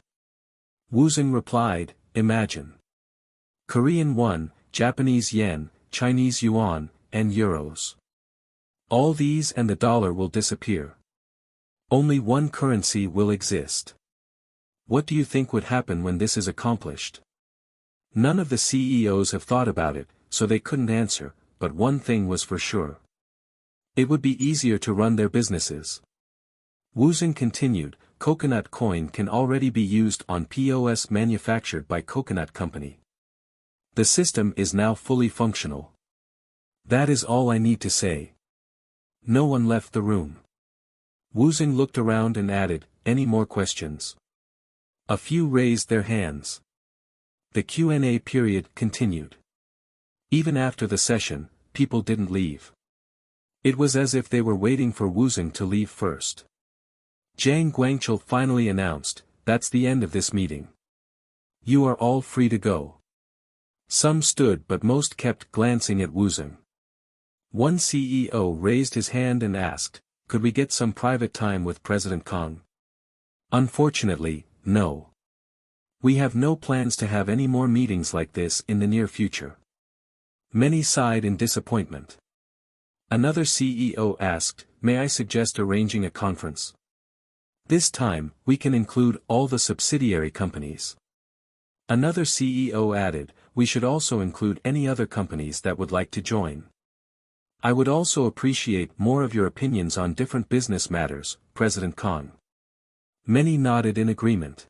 Woosung replied, imagine. Korean won, Japanese yen, Chinese yuan, and euros. All these and the dollar will disappear. Only one currency will exist. What do you think would happen when this is accomplished? None of the CEOs have thought about it, so they couldn't answer, but one thing was for sure. It would be easier to run their businesses. Woosung continued, coconut coin can already be used on POS manufactured by Coconut Company. The system is now fully functional. That is all I need to say. No one left the room. Woosung looked around and added, any more questions? A few raised their hands. The Q&A period continued. Even after the session, people didn't leave. It was as if they were waiting for Woosung to leave first. Jang Guangchul finally announced, that's the end of this meeting. You are all free to go. Some stood but most kept glancing at Woosung. One CEO raised his hand and asked, could we get some private time with President Kang? Unfortunately, no. We have no plans to have any more meetings like this in the near future. Many sighed in disappointment. Another CEO asked, may I suggest arranging a conference? This time, we can include all the subsidiary companies. Another CEO added, we should also include any other companies that would like to join. I would also appreciate more of your opinions on different business matters, President Kang. Many nodded in agreement.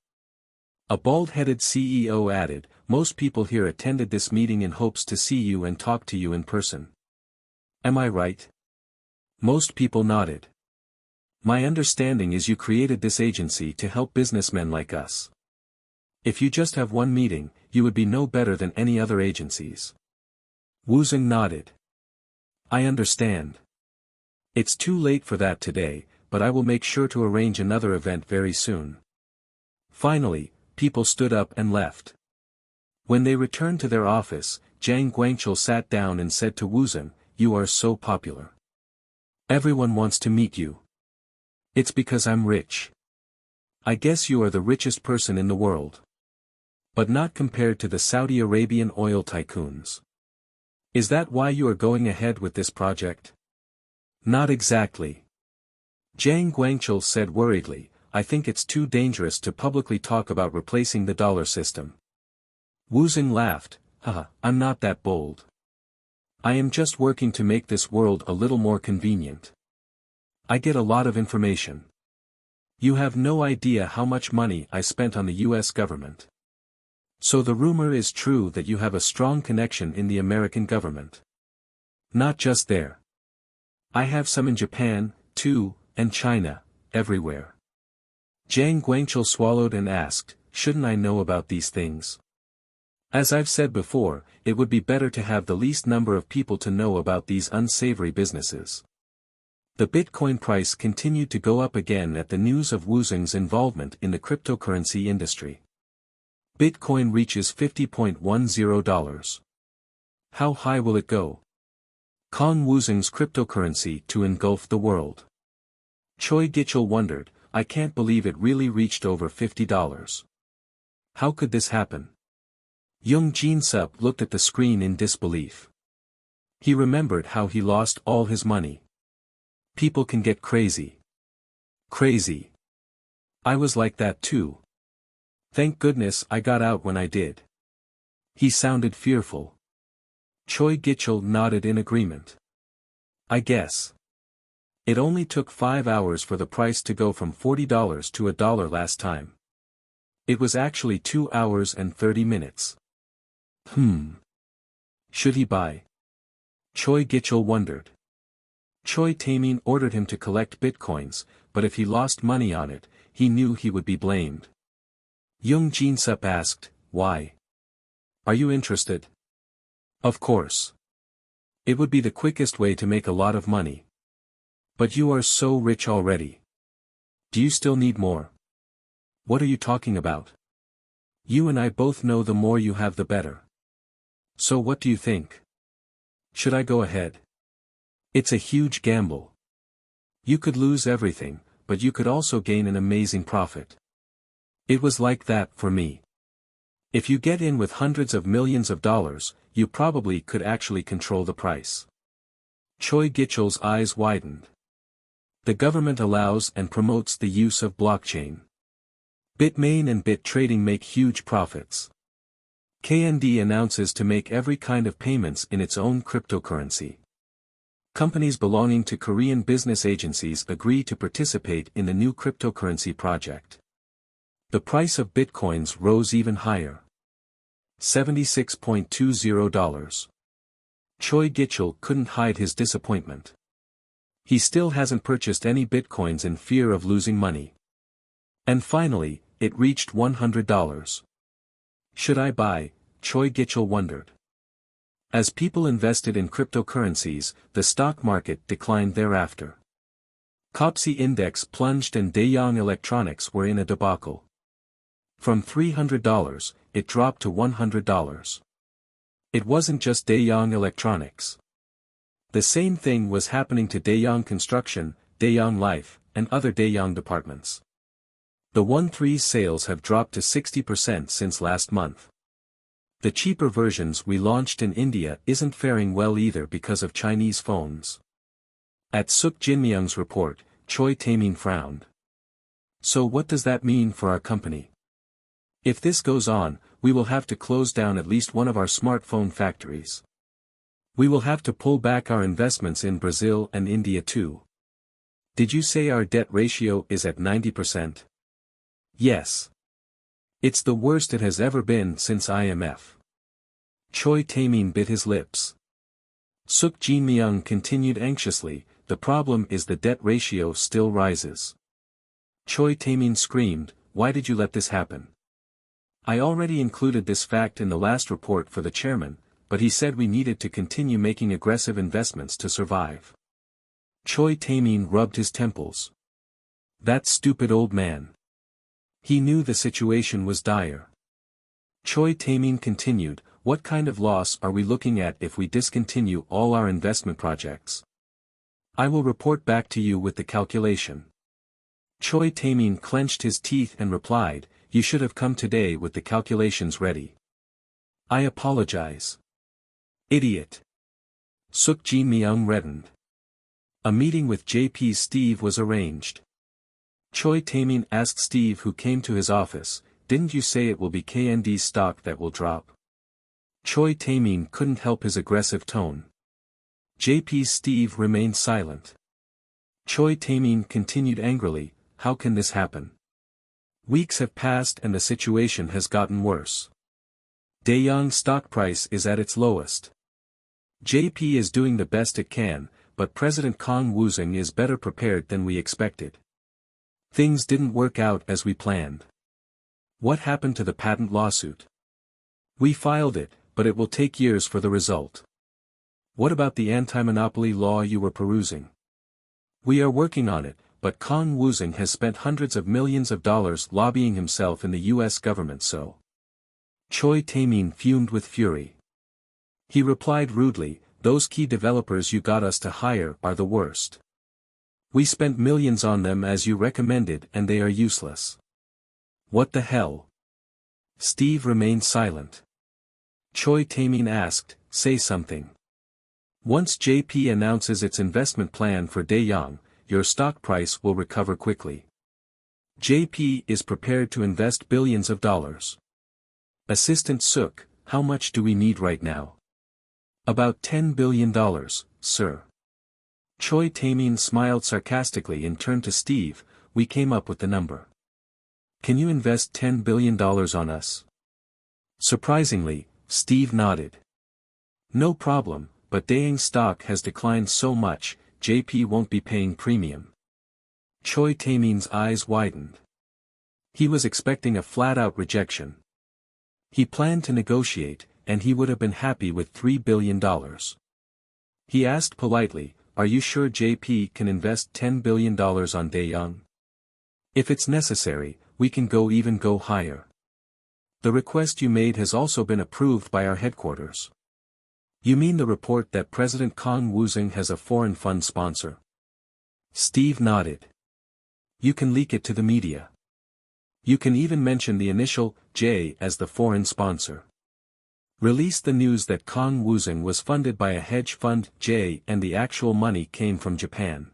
A bald-headed CEO added, most people here attended this meeting in hopes to see you and talk to you in person. Am I right? Most people nodded. My understanding is you created this agency to help businessmen like us. If you just have one meeting, you would be no better than any other agencies. Woosung nodded. I understand. It's too late for that today, but I will make sure to arrange another event very soon. Finally, people stood up and left. When they returned to their office, Jang Guangchul sat down and said to Woosung, you are so popular. Everyone wants to meet you. It's because I'm rich. I guess you are the richest person in the world. But not compared to the Saudi Arabian oil tycoons. Is that why you are going ahead with this project? Not exactly. Jang Guangchul said worriedly, I think it's too dangerous to publicly talk about replacing the dollar system. Woosung laughed, haha, I'm not that bold. I am just working to make this world a little more convenient. I get a lot of information. You have no idea how much money I spent on the US government. So the rumor is true that you have a strong connection in the American government. Not just there. I have some in Japan, too, and China, everywhere. Jang Guangchul swallowed and asked, shouldn't I know about these things? As I've said before, it would be better to have the least number of people to know about these unsavory businesses. The Bitcoin price continued to go up again at the news of Woosung's involvement in the cryptocurrency industry. Bitcoin reaches $50.10. How high will it go? Kang Woosung's cryptocurrency to engulf the world. Choi Gichul wondered, I can't believe it really reached over $50. How could this happen? Young Jin Sup looked at the screen in disbelief. He remembered how he lost all his money. People can get crazy. Crazy. I was like that too. Thank goodness I got out when I did. He sounded fearful. Choi Gichul nodded in agreement. I guess. It only took 5 hours for the price to go from $40 to $1 last time. It was actually 2 hours and 30 minutes. Should he buy? Choi Gichul wondered. Choi Taemin ordered him to collect bitcoins, but if he lost money on it, he knew he would be blamed. Young Jin Sup asked, why? Are you interested? Of course. It would be the quickest way to make a lot of money. But you are so rich already. Do you still need more? What are you talking about? You and I both know the more you have the better. So what do you think? Should I go ahead? It's a huge gamble. You could lose everything, but you could also gain an amazing profit. It was like that for me. If you get in with hundreds of millions of dollars, you probably could actually control the price. Choi Gichul's eyes widened. The government allows and promotes the use of blockchain. Bitmain and bit trading make huge profits. KND announces to make every kind of payments in its own cryptocurrency. Companies belonging to Korean business agencies agree to participate in the new cryptocurrency project. The price of bitcoins rose even higher. $76.20. Choi Gichul couldn't hide his disappointment. He still hasn't purchased any bitcoins in fear of losing money. And finally, it reached $100. Should I buy? Choi Gichul wondered. As people invested in cryptocurrencies, the stock market declined thereafter. KOSPI index plunged and Daeyoung Electronics were in a debacle. From $300, it dropped to $100. It wasn't just Daeyoung Electronics. The same thing was happening to Daeyoung Construction, Daeyoung Life, and other Daeyoung departments. The 1-3 sales have dropped to 60% since last month. The cheaper versions we launched in India isn't faring well either because of Chinese phones. At Suk Jinmyung's report, Choi Tae-min frowned. So what does that mean for our company? If this goes on, we will have to close down at least one of our smartphone factories. We will have to pull back our investments in Brazil and India too. Did you say our debt ratio is at 90%? Yes. It's the worst it has ever been since IMF. Choi Tae-min bit his lips. Suk Jinmyung continued anxiously, the problem is the debt ratio still rises. Choi Tae-min screamed, why did you let this happen? I already included this fact in the last report for the chairman, but he said we needed to continue making aggressive investments to survive. Choi Tae-min rubbed his temples. That stupid old man. He knew the situation was dire. Choi Tae-min continued, what kind of loss are we looking at if we discontinue all our investment projects? I will report back to you with the calculation. Choi Tae-min clenched his teeth and replied, you should have come today with the calculations ready. I apologize. Idiot. Suk Jinmyung reddened. A meeting with JP's Steve was arranged. Choi Tae-min asked Steve who came to his office, didn't you say it will be KND's stock that will drop? Choi Tae-min couldn't help his aggressive tone. JP's Steve remained silent. Choi Tae-min continued angrily, how can this happen? Weeks have passed and the situation has gotten worse. Daeyoung's stock price is at its lowest. JP is doing the best it can, but President Kang Woosung is better prepared than we expected. Things didn't work out as we planned. What happened to the patent lawsuit? We filed it, but it will take years for the result. What about the anti-monopoly law you were perusing? We are working on it, but Kang Woosung has spent hundreds of millions of dollars lobbying himself in the US government so. Choi Tae-min fumed with fury. He replied rudely, those key developers you got us to hire are the worst. We spent millions on them as you recommended and they are useless. What the hell? Steve remained silent. Choi Tae-min asked, say something. Once JP announces its investment plan for Daeyoung, your stock price will recover quickly. JP is prepared to invest billions of dollars. Assistant Suk, how much do we need right now? About $10 billion, sir. Choi Tae-min smiled sarcastically and turned to Steve, we came up with the number. Can you invest $10 billion on us? Surprisingly, Steve nodded. No problem, but Daeyoung's stock has declined so much, JP won't be paying premium. Choi Tae-min's eyes widened. He was expecting a flat-out rejection. He planned to negotiate, and he would have been happy with $3 billion. He asked politely, are you sure JP can invest $10 billion on Daeyoung? If it's necessary, we can go higher. The request you made has also been approved by our headquarters. You mean the report that President Kang Woosung has a foreign fund sponsor? Steve nodded. You can leak it to the media. You can even mention the initial, J, as the foreign sponsor. Release the news that Kang Woosung was funded by a hedge fund, J, and the actual money came from Japan.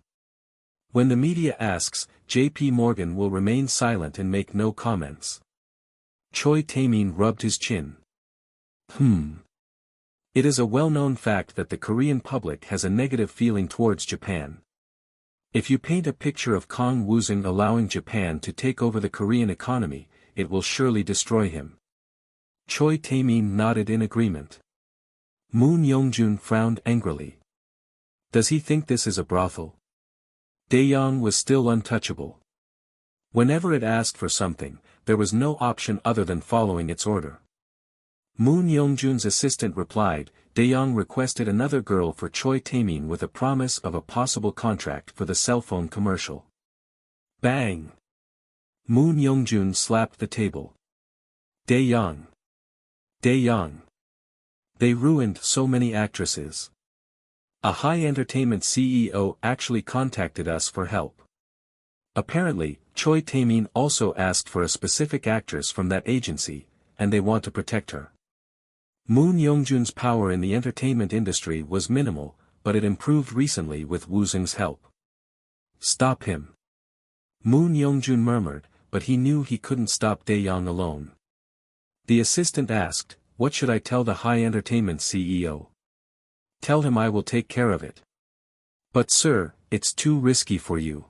When the media asks, JP Morgan will remain silent and make no comments. Choi Tae-min rubbed his chin. It is a well-known fact that the Korean public has a negative feeling towards Japan. If you paint a picture of Kang Woosung allowing Japan to take over the Korean economy, it will surely destroy him. Choi Tae-min nodded in agreement. Moon Young-jun frowned angrily. Does he think this is a brothel? Dae-young was still untouchable. Whenever it asked for something, there was no option other than following its order. Moon Young-jun's assistant replied, Dae-young requested another girl for Choi Tae-min with a promise of a possible contract for the cell phone commercial. Bang! Moon Young-jun slapped the table. Dae-young! Dae-young! They ruined so many actresses. A high entertainment CEO actually contacted us for help. Apparently, Choi Tae-min also asked for a specific actress from that agency, and they want to protect her. Moon Young-jun's power in the entertainment industry was minimal, but it improved recently with Woosung's help. Stop him. Moon Young-jun murmured, but he knew he couldn't stop Dae-young alone. The assistant asked, what should I tell the high entertainment CEO? Tell him I will take care of it. But sir, it's too risky for you.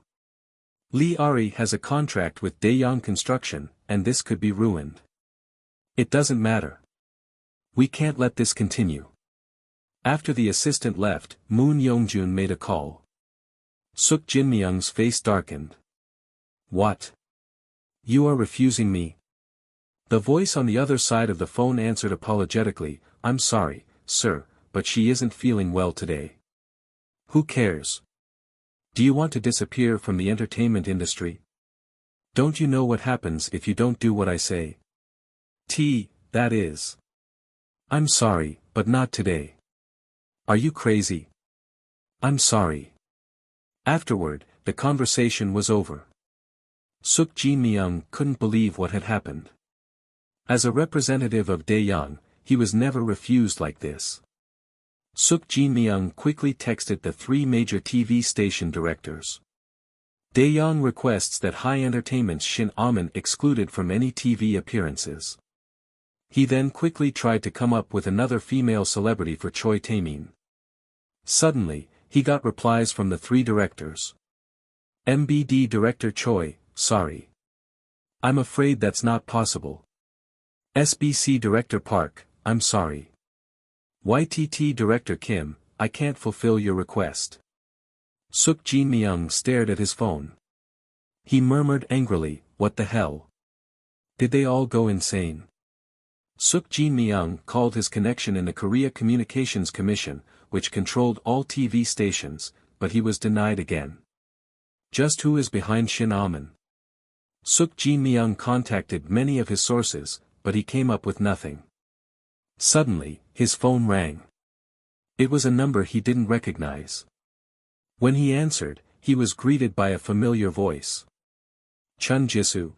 Lee Ari has a contract with Dae-young Construction, and this could be ruined. It doesn't matter. We can't let this continue. After the assistant left, Moon Young-jun made a call. Suk Jin-myung's face darkened. What? You are refusing me? The voice on the other side of the phone answered apologetically, I'm sorry, sir, but she isn't feeling well today. Who cares? Do you want to disappear from the entertainment industry? Don't you know what happens if you don't do what I say? That is. I'm sorry, but not today. Are you crazy? I'm sorry. Afterward, the conversation was over. Suk Jin-myung couldn't believe what had happened. As a representative of Dae-young, he was never refused like this. Suk Jin-myung quickly texted the 3 major TV station directors. Dae-young requests that High Entertainment's Shin Amin excluded from any TV appearances. He then quickly tried to come up with another female celebrity for Choi Tae-min. Suddenly, he got replies from the 3 directors. MBD Director Choi, sorry. I'm afraid that's not possible. SBC Director Park, I'm sorry. YTT Director Kim, I can't fulfill your request. Suk Jin-myung stared at his phone. He murmured angrily, what the hell? Did they all go insane? Suk Jin-myung called his connection in the Korea Communications Commission, which controlled all TV stations, but he was denied again. Just who is behind Shin Amin? Suk Jin-myung contacted many of his sources, but he came up with nothing. Suddenly, his phone rang. It was a number he didn't recognize. When he answered, he was greeted by a familiar voice. Chun Jisoo.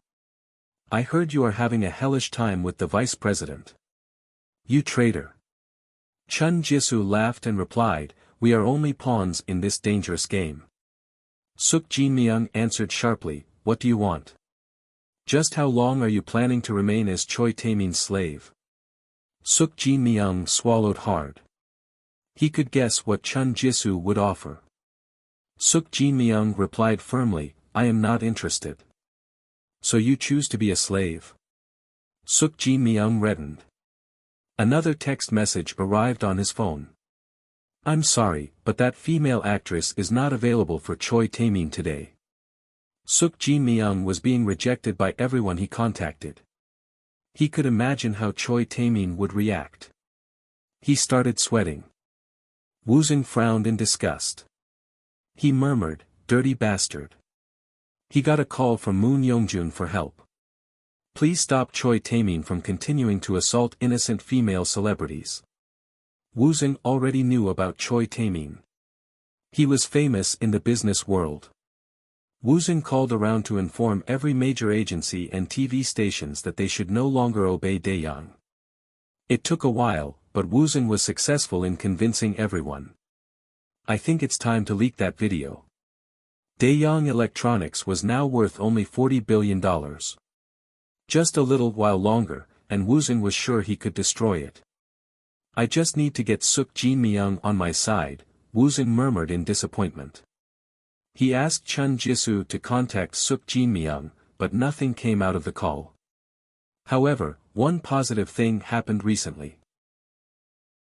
I heard you are having a hellish time with the vice president. You traitor. Chun Jisoo laughed and replied, we are only pawns in this dangerous game. Suk Jin-myung answered sharply, what do you want? Just how long are you planning to remain as Choi Tae-min's slave? Suk Jin-myung swallowed hard. He could guess what Chun Jisoo would offer. Suk Jin-myung replied firmly, I am not interested. So you choose to be a slave? Suk Jin-myung reddened. Another text message arrived on his phone. I'm sorry, but that female actress is not available for Choi Tae-min today. Suk Jin-myung was being rejected by everyone he contacted. He could imagine how Choi Tae-min would react. He started sweating. Woosung frowned in disgust. He murmured, dirty bastard. He got a call from Moon Young-jun for help. Please stop Choi Tae-min from continuing to assault innocent female celebrities. Woosung already knew about Choi Tae-min. He was famous in the business world. Woosung called around to inform every major agency and TV stations that they should no longer obey Dae-young. It took a while, but Woosung was successful in convincing everyone. I think it's time to leak that video. Dae-young Electronics was now worth only $40 billion. Just a little while longer, and Woosung was sure he could destroy it. I just need to get Suk Jin Myung on my side, Woosung murmured in disappointment. He asked Chun Jisoo to contact Suk Jin Myung, but nothing came out of the call. However, one positive thing happened recently.